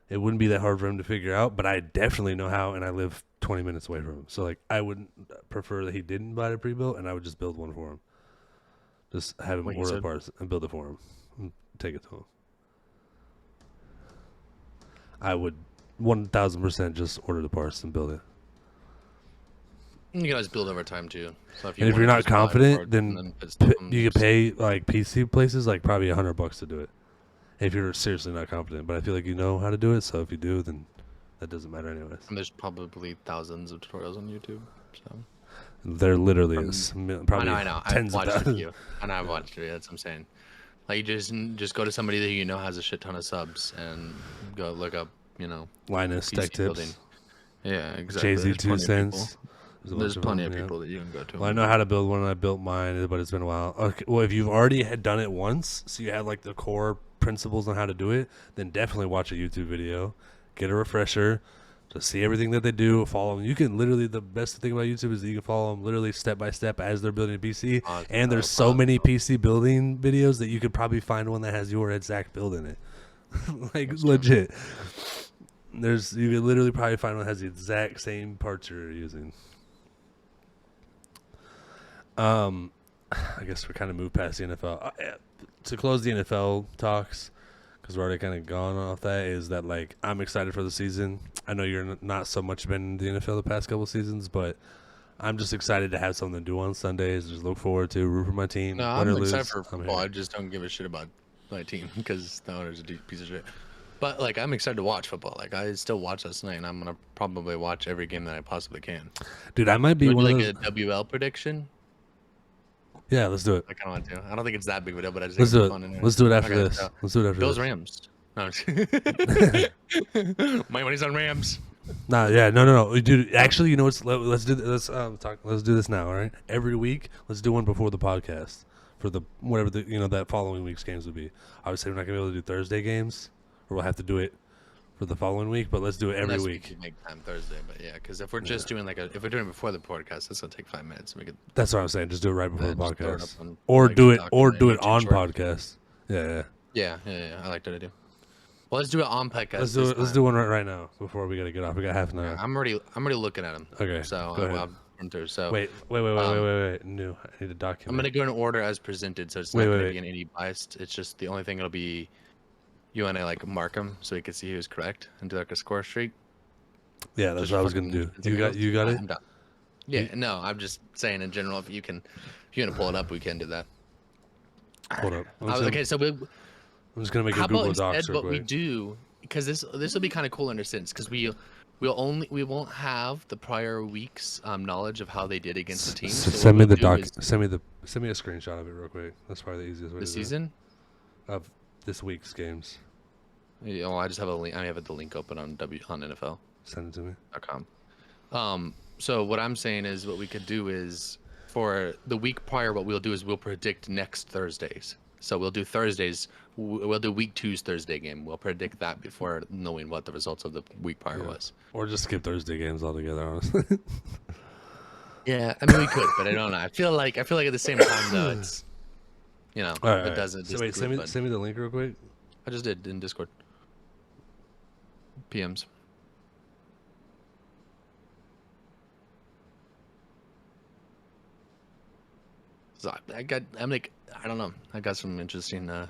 It wouldn't be that hard for him to figure out, but I definitely know how, and I live 20 minutes away from him. So I would prefer that he didn't buy a pre-built, and I would just build one for him. Just have him order the parts and build it for him, and take it to him. I would 1000% just order the parts and build it. You can always build over time too. So if And if you're wanna not just buy confident, parts then and put stuff in, you just- could pay like PC places like probably $100 to do it. If you're seriously not confident, but I feel like you know how to do it. So if you do, then that doesn't matter anyways. And there's probably thousands of tutorials on YouTube. So There literally is probably I know. tens I've of watched a thousands. few, and I've watched it. That's what I'm saying. Like, you just go to somebody that you know has a shit ton of subs and go look up, Linus PC Tech building. Tips, Yeah, exactly. Jay-Z There's 2 plenty of people. cents. There's plenty of people that you can go to. Well, I know how to build one. And I built mine, but it's been a while. Okay, well, if you've already had done it once, so you have like the core principles on how to do it, then definitely watch a YouTube video, get a refresher, to see everything that they do. Follow them. You can literally, the best thing about YouTube is that you can follow them literally step by step as they're building a PC. And there's so many PC building videos that you could probably find one that has your exact build in it. Like legit. You could literally probably find one that has the exact same parts you're using. I guess we kind of moved past the NFL. To close the NFL talks, because we're already kind of gone off that, is that, like, I'm excited for the season. I know you're not so much been in the NFL the past couple seasons, but I'm just excited to have something to do on Sundays. Just look forward to root for my team. No, Win or I'm excited lose, for football. I just don't give a shit about my team because the owner's a piece of shit. But, like, I'm excited to watch football. Like, I still watch last night, and I'm gonna probably watch every game that I possibly can. Dude, I might be You one want of to those. like a WL prediction? Yeah, let's do it. I kind of want to. I don't think it's that big of a deal, but I just Let's think do it's it. fun. Anyway. Let's do it after Okay, this. so Let's do it after Bills this. Rams. No, my money's on Rams. Nah, yeah, no. Dude, actually, you know what's? Let's do. Let's talk. Let's do this now. All right. Every week, let's do one before the podcast for the whatever that following week's games would be. Obviously, we're not gonna be able to do Thursday games, or we'll have to do it for the following week. But let's do it every Unless week. We could make time Thursday, but yeah, because if we're just doing if we're doing it before the podcast, that's gonna take 5 minutes. We could That's what I'm saying. Just do it right before the just throw it podcast, up on, or like, do it, TikTok or and do it YouTube on Shorts. podcast. Yeah. Yeah. I like that idea. Well, let's do it on podcast. Let's do it. Let's do one right now before we gotta get off. We got half an hour. Yeah, I'm already looking at them. Okay, So go ahead. I'll run through. So Wait. No, I need a document. I'm gonna go in order as presented, so it's Wait, not wait, gonna wait. be in any biased. It's just the only thing it'll be. You and I like mark them so we can see who's correct and do like a score streak. Yeah, that's Just what I was gonna do. fucking- You got it. I'm done. Yeah, no, I'm just saying in general. If you're gonna pull it up, we can do that. Hold up. Okay, so I'm just gonna make how a Google about Docs instead real what we quick. do, because this will be kind of cool in a sense, because we won't have the prior week's knowledge of how they did against the team. So what Send me we'll the do doc. is Send me a screenshot of it real quick. That's probably the easiest way the to do it. season. Of this week's games. Yeah, well, I just have a link. I have the link open on NFL.com. Send it to me. So what I'm saying is, what we could do is, for the week prior, what we'll do is we'll predict next Thursdays. So we'll do Thursdays. We'll do week 2's Thursday game. We'll predict that before knowing what the results of the week prior Yeah. was. Or just skip Thursday games altogether. Honestly. Yeah, I mean we could, but I don't know. I feel like at the same time though, it's All right. it doesn't. So wait, send me the link real quick. I just did in Discord. PMs. So I don't know. I got some interesting. And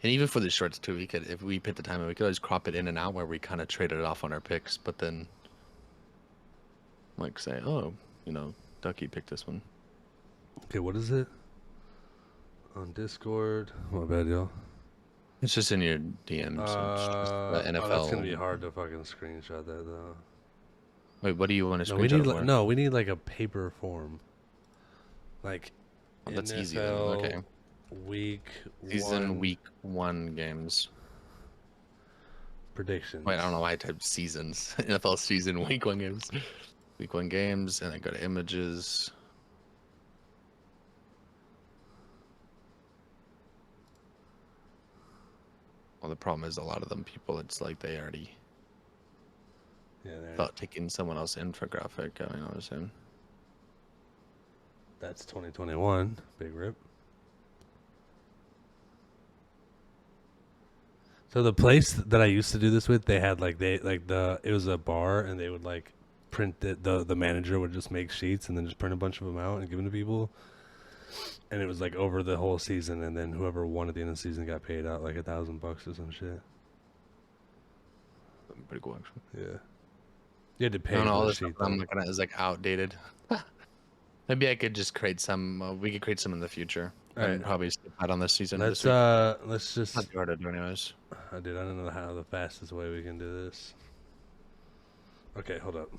even for the shorts too, we could, if we pick the time, we could always crop it in and out where we kind of traded it off on our picks, but then, like, say, oh, Ducky picked this one. Okay, what is it? On Discord. My bad, y'all. It's just in your DMs. So it's just the NFL. Oh, that's gonna be hard to fucking screenshot that though. Wait, what do you want to No, we screenshot need for? we need like a paper form. Like Oh, that's easy then. NFL Okay. Week Season one week 1 games. predictions. Wait, I don't know why I typed seasons. NFL season week 1 games. Week 1 games, and then go to images. Well, the problem is a lot of them people, it's like they already Yeah, there. thought taking someone else's infographic. I mean, I was saying. That's 2021. Big rip. So the place that I used to do this with, they had it was a bar, and they would like print the manager would just make sheets and then just print a bunch of them out and give them to people. And it was like over the whole season, and then whoever won at the end of the season got paid out like $1,000 or some shit. Pretty cool, actually. Yeah. You had to pay I don't know, for all the this stuff sheet. I'm though. looking at is like outdated. Maybe I could just create some. We could create some in the future. Alright. And probably skip out on this season. Let's this week. let's just. Not too hard to do, anyways. Dude, I don't know how the fastest way we can do this. Okay, hold up.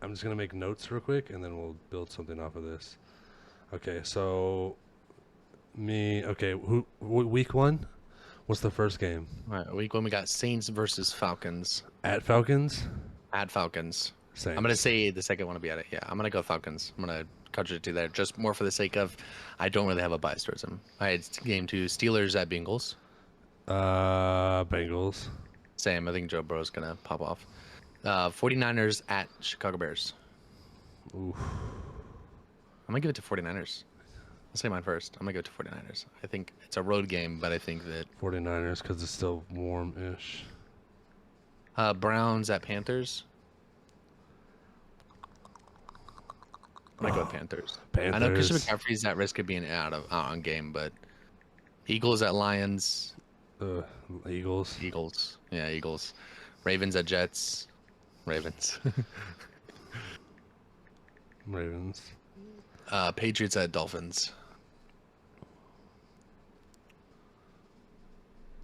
I'm just gonna make notes real quick, and then we'll build something off of this. Okay, so week 1? What's the first game? All right, week 1 we got Saints versus Falcons. At Falcons? At Falcons. Same. I'm gonna say the second one will be at it. Yeah, I'm gonna go Falcons. I'm gonna contradict you there, just more for the sake of, I don't really have a bias towards them. I had game 2 Steelers at Bengals. Bengals. Same. I think Joe Burrow's gonna pop off. 49ers at Chicago Bears. Oof. I'm gonna give it to 49ers. I'll say mine first. I'm gonna go to 49ers. I think it's a road game, but I think that 49ers because it's still warm-ish. Browns at Panthers. I'm gonna go with Panthers. I know Christian McCaffrey's at risk of being out on game, but Eagles at Lions. Eagles. Eagles. Yeah, Eagles. Ravens at Jets. Ravens. Ravens. Patriots at Dolphins.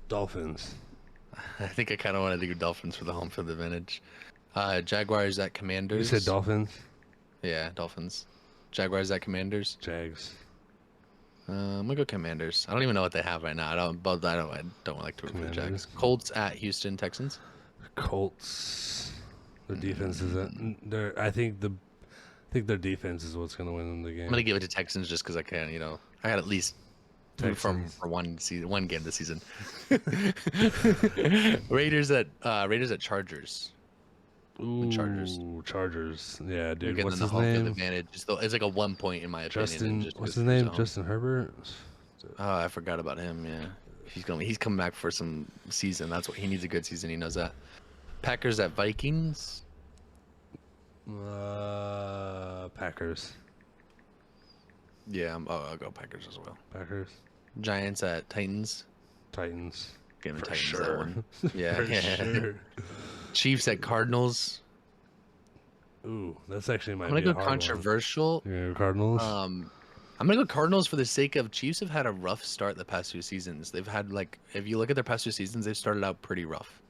Dolphins. I think I kind of want to do Dolphins for the home field advantage. Jaguars at Commanders. You said Dolphins? Yeah, Dolphins. Jaguars at Commanders. Jags. I'm gonna go Commanders. I don't even know what they have right now. I don't like to root for the Jags. Commanders. Colts at Houston Texans. Colts. Their defense is I think their defense is what's gonna win them the game. I'm gonna give it to Texans just because I can. I got at least root for one game this season. Raiders at Chargers. Ooh, Chargers. Chargers. Yeah, They're dude. getting What's the his home field name? advantage. It's like a 1 point in my opinion. Justin. just What's because his name? it's home. Justin Herbert. Oh, I forgot about him. Yeah, he's coming back for some season. That's what he needs, a good season. He knows that. Packers at Vikings. Packers. Yeah, I'll go Packers as well. Packers. Giants at Titans. Titans. Game of For Titans, sure. that one. Yeah, For yeah. sure. Chiefs at Cardinals. Ooh, that's actually I'm gonna go hard controversial. one. You're gonna go Cardinals. I'm gonna go Cardinals for the sake of Chiefs have had a rough start the past 2 seasons. They've had if you look at their past 2 seasons, they've started out pretty rough.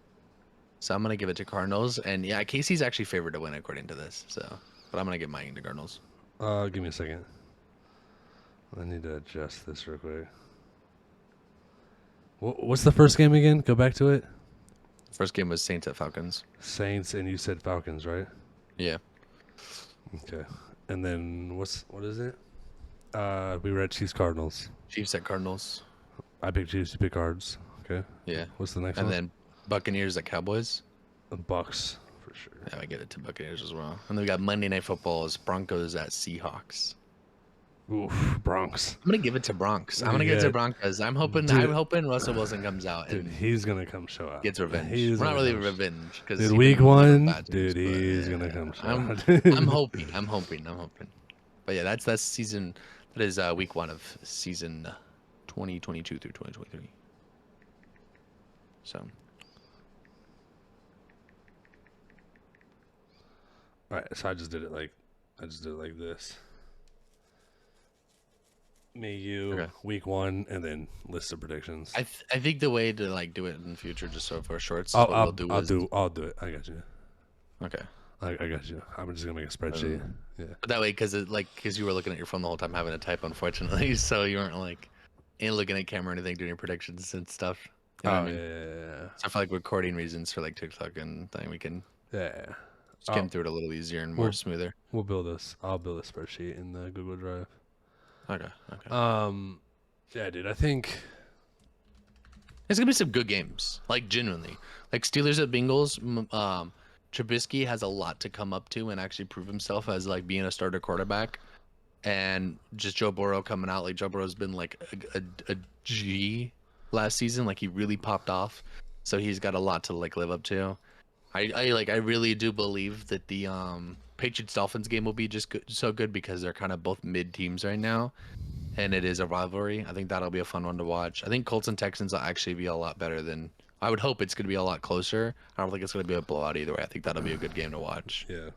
So I'm gonna give it to Cardinals, and yeah, Casey's actually favored to win according to this. So, but I'm gonna give mine to Cardinals. Give me a second. I need to adjust this real quick. What's the first game again? Go back to it. First game was Saints at Falcons. Saints, and you said Falcons, right? Yeah. Okay. And then what is it? We were at Chiefs Cardinals. Chiefs at Cardinals. I picked Chiefs, you pick Cards. Okay. Yeah. What's the next And one? then Buccaneers at Cowboys. The Bucks for sure. Yeah, I get it to Buccaneers as well. And then we got Monday Night Football's Broncos at Seahawks. Oof, Bronx. I'm gonna give it to Bronx. I'm gonna give it to Broncos. I'm hoping Russell Wilson comes out Dude, and he's gonna come show out. gets revenge. He's Not gonna really come revenge because Dude, week one, dude, he's gonna come show out. I'm hoping. But yeah, that's season. That is week 1 of season 2022 through 2023. So. All right, so I just did it like this. Me, you, Okay. week 1, and then list of predictions. I think the way to do it in the future, just so for shorts, what I'll we'll do it. I got you. Okay. I got you. I'm just gonna make a spreadsheet. Yeah. But that way, because you were looking at your phone the whole time having to type, unfortunately, so you weren't looking at camera or anything, doing your predictions and stuff. You know what I mean? Yeah. So for recording reasons for TikTok and thing, we can Yeah. skim through it a little easier and more smoother. We'll build this. I'll build a spreadsheet in the Google Drive. Okay. Yeah, dude. I think There's gonna be some good games, genuinely. Steelers at Bengals. Trubisky has a lot to come up to and actually prove himself as being a starter quarterback, and just Joe Burrow coming out. Joe Burrow's been a G last season. He really popped off, so he's got a lot to live up to. I really do believe that the Patriots Dolphins game will be so good because they're kind of both mid teams right now, and it is a rivalry. I think that'll be a fun one to watch. I think Colts and Texans will actually be a lot better than. I would hope it's going to be a lot closer. I don't think it's going to be a blowout either way. I think that'll be a good game to watch. yeah.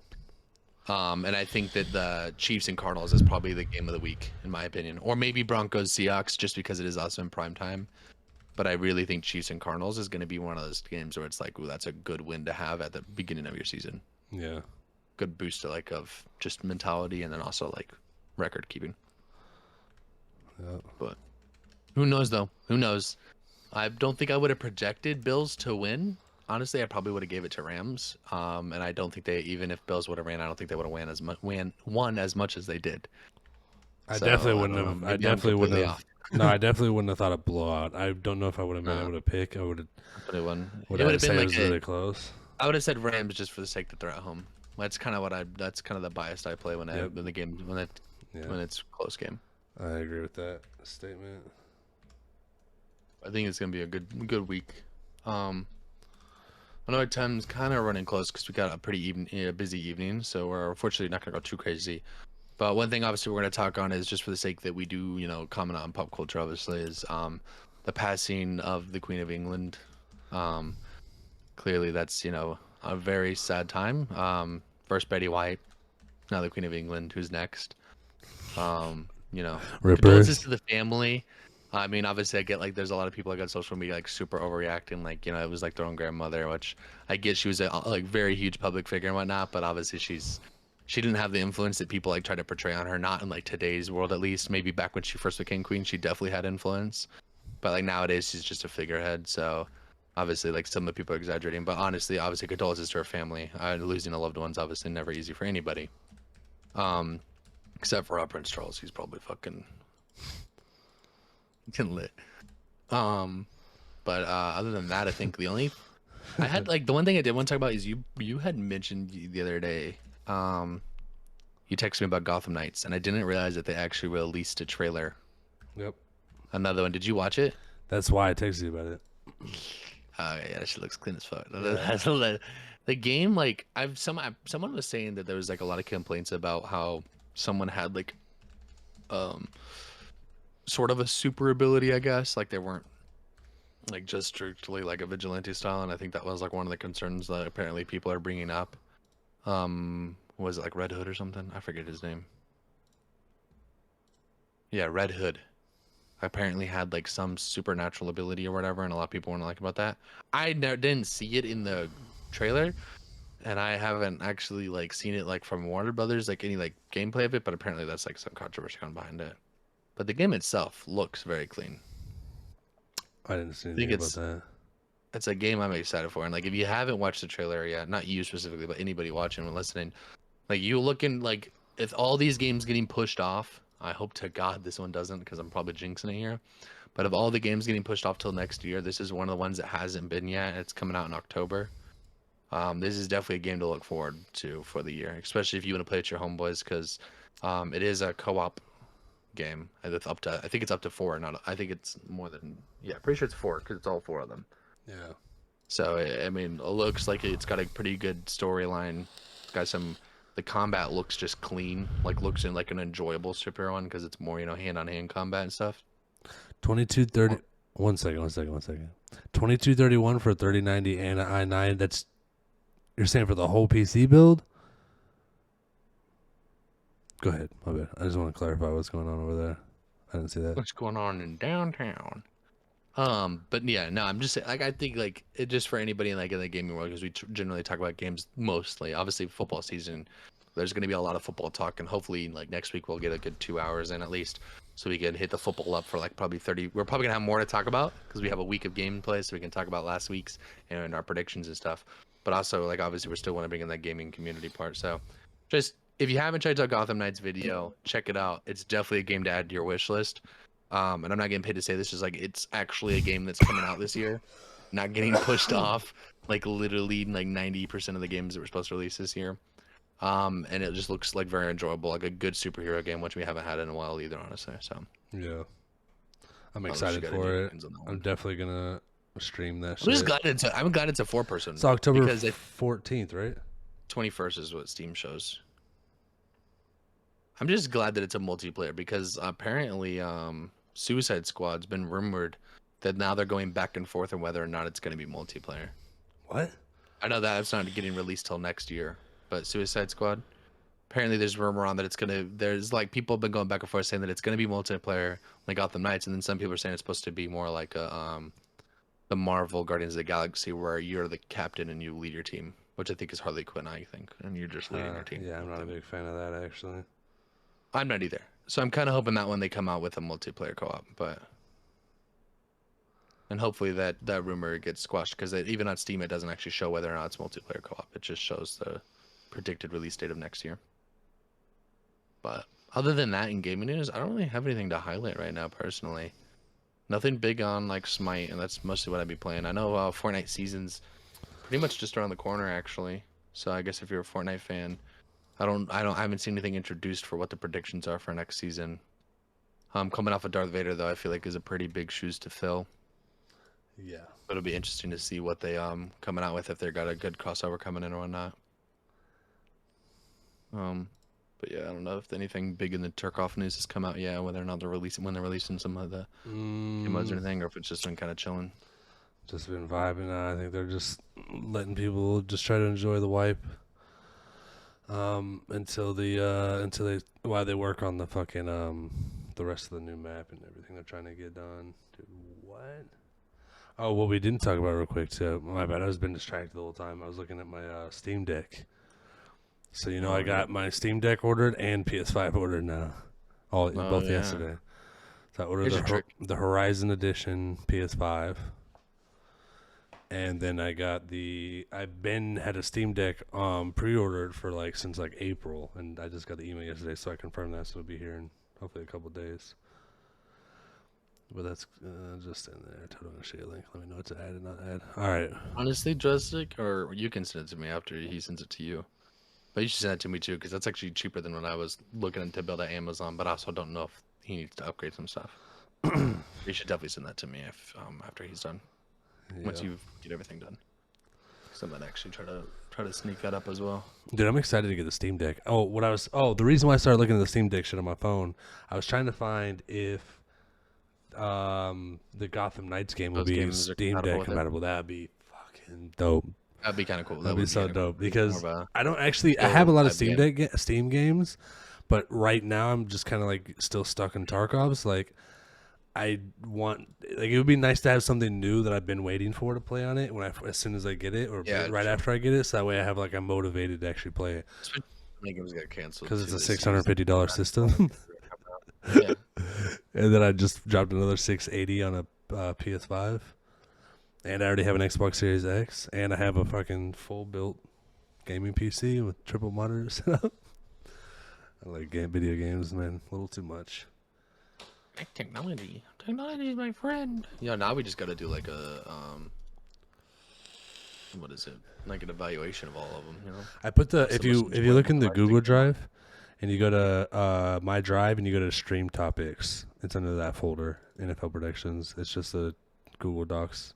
And I think that the Chiefs and Cardinals is probably the game of the week, in my opinion. Or maybe Broncos Seahawks, just because it is also in prime time. But I really think Chiefs and Cardinals is going to be one of those games where it's ooh, that's a good win to have at the beginning of your season. Yeah. Good boost to of just mentality and then also record keeping. Yeah. But who knows though? Who knows? I don't think I would have projected Bills to win. Honestly, I probably would have gave it to Rams. And I don't think even if Bills would have ran, I don't think they would have won as much as they did. I So, definitely I wouldn't don't have. know. I Maybe I'm definitely wouldn't completely have. off. No, I definitely wouldn't have thought a blowout. I don't know if I would have been Nah, able to pick. I would have. 21. Would It would I have been say it like was really close? I would have said Rams just for the sake that they're at home. That's kind of what I. That's kind of the bias I play Yep. when the game Yeah, when it's close game. I agree with that statement. I think it's gonna be a good week. Um, I know our time's kind of running close because we got a pretty busy evening, so we're unfortunately not gonna go too crazy. But one thing, obviously, we're gonna talk on is just for the sake that we do, comment on pop culture. Obviously, is the passing of the Queen of England. Um, Clearly, that's a very sad time. First Betty White, now the Queen of England. Who's next? Condolences Rippers. to the family. I mean, obviously, I get like there's a lot of people like on social media like super overreacting, like it was like their own grandmother, which I get she was a like very huge public figure and whatnot, but obviously she didn't have the influence that people like try to portray on her. Not in like today's world, at least. Maybe back when she first became queen, she definitely had influence, but like nowadays she's just a figurehead. So obviously, like some of the people are exaggerating, but honestly, obviously, condolences to her family. Losing a loved one's obviously never easy for anybody. Um, except for Prince Charles, he's probably fucking getting lit. Um, but other than that, I think the only I had like the one thing I did want to talk about is you had mentioned the other day, um, you texted me about Gotham Knights, and I didn't realize that they actually released a trailer. Yep. Another one. Did you watch it? That's why I texted you about it. Yeah, that shit looks clean as fuck. Yeah. The game, like someone was saying that there was like a lot of complaints about how someone had like um sort of a super ability, I guess. Like they weren't like just strictly like a vigilante style, and I think that was like one of the concerns that apparently people are bringing up. Was it like Red Hood or something? I forget his name. Yeah, Red Hood apparently had like some supernatural ability or whatever, and a lot of people weren't like about that. I didn't see it in the trailer, and I haven't actually like seen it like from Warner Brothers, like any like gameplay of it, but apparently that's like some controversy going behind it. But the game itself looks very clean. I didn't see I think anything about that. it's a game I'm excited for. And like if you haven't watched the trailer yet, not you specifically, but anybody watching and listening, like you looking like if all these games getting pushed off, I hope to God this one doesn't because I'm probably jinxing it here. But of all the games getting pushed off till next year, this is one of the ones that hasn't been yet. It's coming out in October. This is definitely a game to look forward to for the year, especially if you want to play with your homeboys, because it is a co-op game. And it's up to I think it's up to four. Not I think it's more than yeah. Pretty sure it's four because it's all four of them. Yeah. So I mean, it looks like it's got a pretty good storyline. It's got some. The combat looks just clean, like looks in like an enjoyable superhero one because it's more hand-on-hand combat and stuff. 2230. 1 second. 2231 for 3090 and an i9. That's you're saying for the whole PC build? Go ahead. My bad. I just want to clarify what's going on over there. I didn't see that. What's going on in downtown? But yeah, no, I'm just like I think like it just for anybody in like in the gaming world because we generally talk about games mostly. Obviously, football season, there's going to be a lot of football talk, and hopefully like next week we'll get a good 2 hours in at least, so we can hit the football up for like probably 30. We're probably gonna have more to talk about because we have a week of gameplay, so we can talk about last week's and our predictions and stuff. But also like obviously we still want to bring in that gaming community part. So just if you haven't checked out Gotham Knights video, check it out. It's definitely a game to add to your wish list. And I'm not getting paid to say this, just like it's actually a game that's coming out this year, not getting pushed off like literally like 90% of the games that were supposed to release this year. And it just looks like very enjoyable, like a good superhero game, which we haven't had in a while either, honestly. So Yeah. I'm unless excited you got any for it. opinions on that I'm one. definitely going to stream that I'm just shit. glad I'm glad it's a 4-person. It's October because 14th, right? 21st is what Steam shows. I'm just glad that it's a multiplayer because apparently Suicide Squad's been rumored that now they're going back and forth on whether or not it's going to be multiplayer. What? I know that it's not getting released till next year, but Suicide Squad, apparently there's rumor on that it's gonna. There's like people have been going back and forth saying that it's gonna be multiplayer like Gotham Knights, and then some people are saying it's supposed to be more like the Marvel Guardians of the Galaxy, where you're the captain and you lead your team, which I think is Harley Quinn, I think, and you're just leading your team. Yeah, I'm not a big fan of that, actually. I'm not either. So I'm kind of hoping that when they come out with a multiplayer co-op, and hopefully that rumor gets squashed because even on Steam it doesn't actually show whether or not it's multiplayer co-op. It just shows the predicted release date of next year. But Other than that, in gaming news, I don't really have anything to highlight right now personally. Nothing big on like Smite, and that's mostly what I'd be playing. I know Fortnite season's pretty much just around the corner actually. So I guess if you're a Fortnite fan, I haven't seen anything introduced for what the predictions are for next season. Coming off of Darth Vader though, I feel like is a pretty big shoes to fill. Yeah. It'll be interesting to see what they coming out with, if they got a good crossover coming in or whatnot. But yeah, I don't know if anything big in the Tarkov news has come out yet, whether or not when they're releasing some of the new modes or anything, or if it's just been kind of chilling. Just been vibing. I think they're just letting people just try to enjoy the wipe. Until they while they work on the fucking the rest of the new map and everything they're trying to get done. Dude, what? Oh, what we didn't talk about real quick too. My bad. I was been distracted the whole time. I was looking at my Steam Deck. So I got my Steam Deck ordered and PS5 ordered now. Both yesterday. So I ordered the Horizon Edition PS5. And then I got I've had a Steam Deck pre-ordered for since April, and I just got the email yesterday, so I confirmed that, so it'll be here in hopefully a couple days. But that's just in there. Total share link. Let me know what to add and not add. All right. Honestly, Joystick, or you can send it to me after he sends it to you. But you should send it to me too, because that's actually cheaper than when I was looking to build at Amazon. But I also don't know if he needs to upgrade some stuff. You should definitely send that to me after he's done. Yeah. Once you get everything done. So I might actually try to sneak that up as well. Dude, I'm excited to get the Steam Deck. The reason why I started looking at the Steam Deck shit on my phone, I was trying to find if the Gotham Knights game would be Steam Deck compatible. That'd be fucking dope. That'd be kind of cool. That'd be so dope because I don't actually. I have a lot of Steam games, but right now I'm just kind of still stuck in Tarkov's. I want it would be nice to have something new that I've been waiting for to play on it as soon as I get it, or after I get it, so that way I have I'm motivated to actually play it. Many games get canceled because it's a $650 system. Yeah. And then I just dropped another $680 on a PS5, and I already have an Xbox Series X, and I have a fucking full built gaming PC with triple monitor set up. I like video games, man, a little too much. Technology is my friend. Yeah, now we just got to do a what is it? An evaluation of all of them. I put if you look in the Google Drive, and you go to My Drive, and you go to Stream Topics, it's under that folder, NFL Predictions. It's just a Google Docs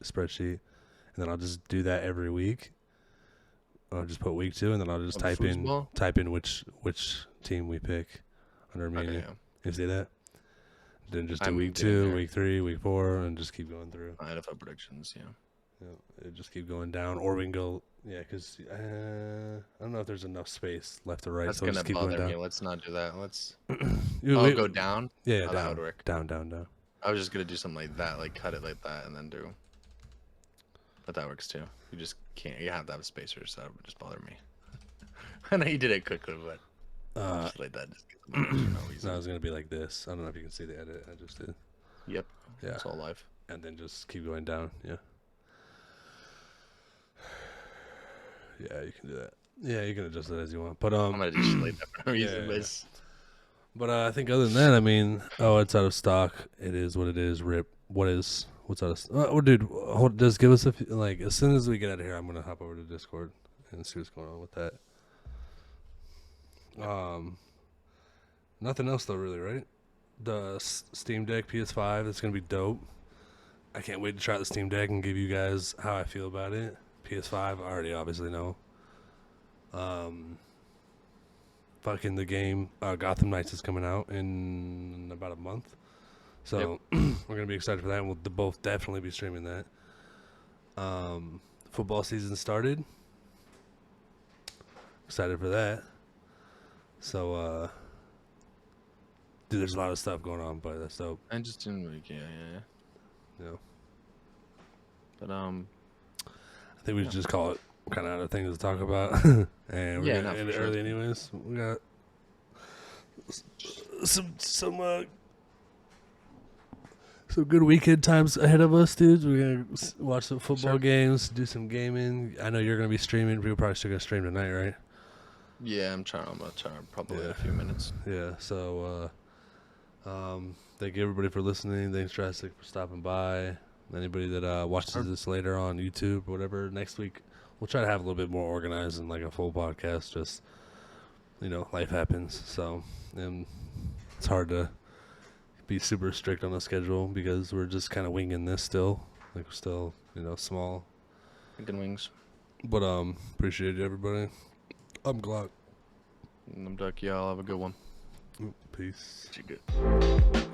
spreadsheet, and then I'll just do that every week. I'll just put week 2, and then I'll just type in which team we pick under menu. Yeah. You see that? Then just do week 2, week 3, week 4, and just keep going through. NFL predictions, yeah. Just keep going down, or we can go, because I don't know if there's enough space left or right. That's so gonna just keep bother going me. down. Let's not do that. Let's go down. Yeah, down. That would work. Down. I was just gonna do something like that, cut it like that, and then do. But that works too. You just can't. You have to have spacers, so that would just bother me. I know you did it quickly, but. Just like that. No, I was gonna be like this. I don't know if you can see the edit. I just did. Yep. Yeah. It's all live. And then just keep going down. Yeah. Yeah, you can do that. Yeah, you can adjust it as you want. But I'm gonna just like that for no reason. Yeah. But I think other than that, I mean, it's out of stock. It is what it is. Rip. What's out of stock? Dude, just give us as soon as we get out of here, I'm gonna hop over to Discord and see what's going on with that. Nothing else though, really, right? The Steam Deck PS5, it's gonna be dope. I can't wait to try the Steam Deck and give you guys how I feel about it. PS5, I already obviously know. Fucking the game, Gotham Knights is coming out in about a month, so we're gonna be excited for that. And we'll both definitely be streaming that. Football season started. Excited for that. So, dude, there's a lot of stuff going on, but that's dope. I just didn't really care, yeah. But I think we should just call it kind of out of things to talk about, and we're gonna end it early, anyways. We got some good weekend times ahead of us, dudes. We're gonna watch some football games, do some gaming. I know you're gonna be streaming. We're probably still gonna stream tonight, right? Yeah, I'm gonna try probably in Yeah. a few minutes. Yeah. So, thank you everybody for listening. Thanks, Jurassic, for stopping by. Anybody that watches this later on YouTube or whatever, next week we'll try to have a little bit more organized and like a full podcast. Just life happens, so and it's hard to be super strict on the schedule because we're just kind of winging this still. Like we're still small. Chicken wings. But appreciate you everybody. I'm Glock. And I'm Duck. Y'all have a good one. Peace. Pretty good.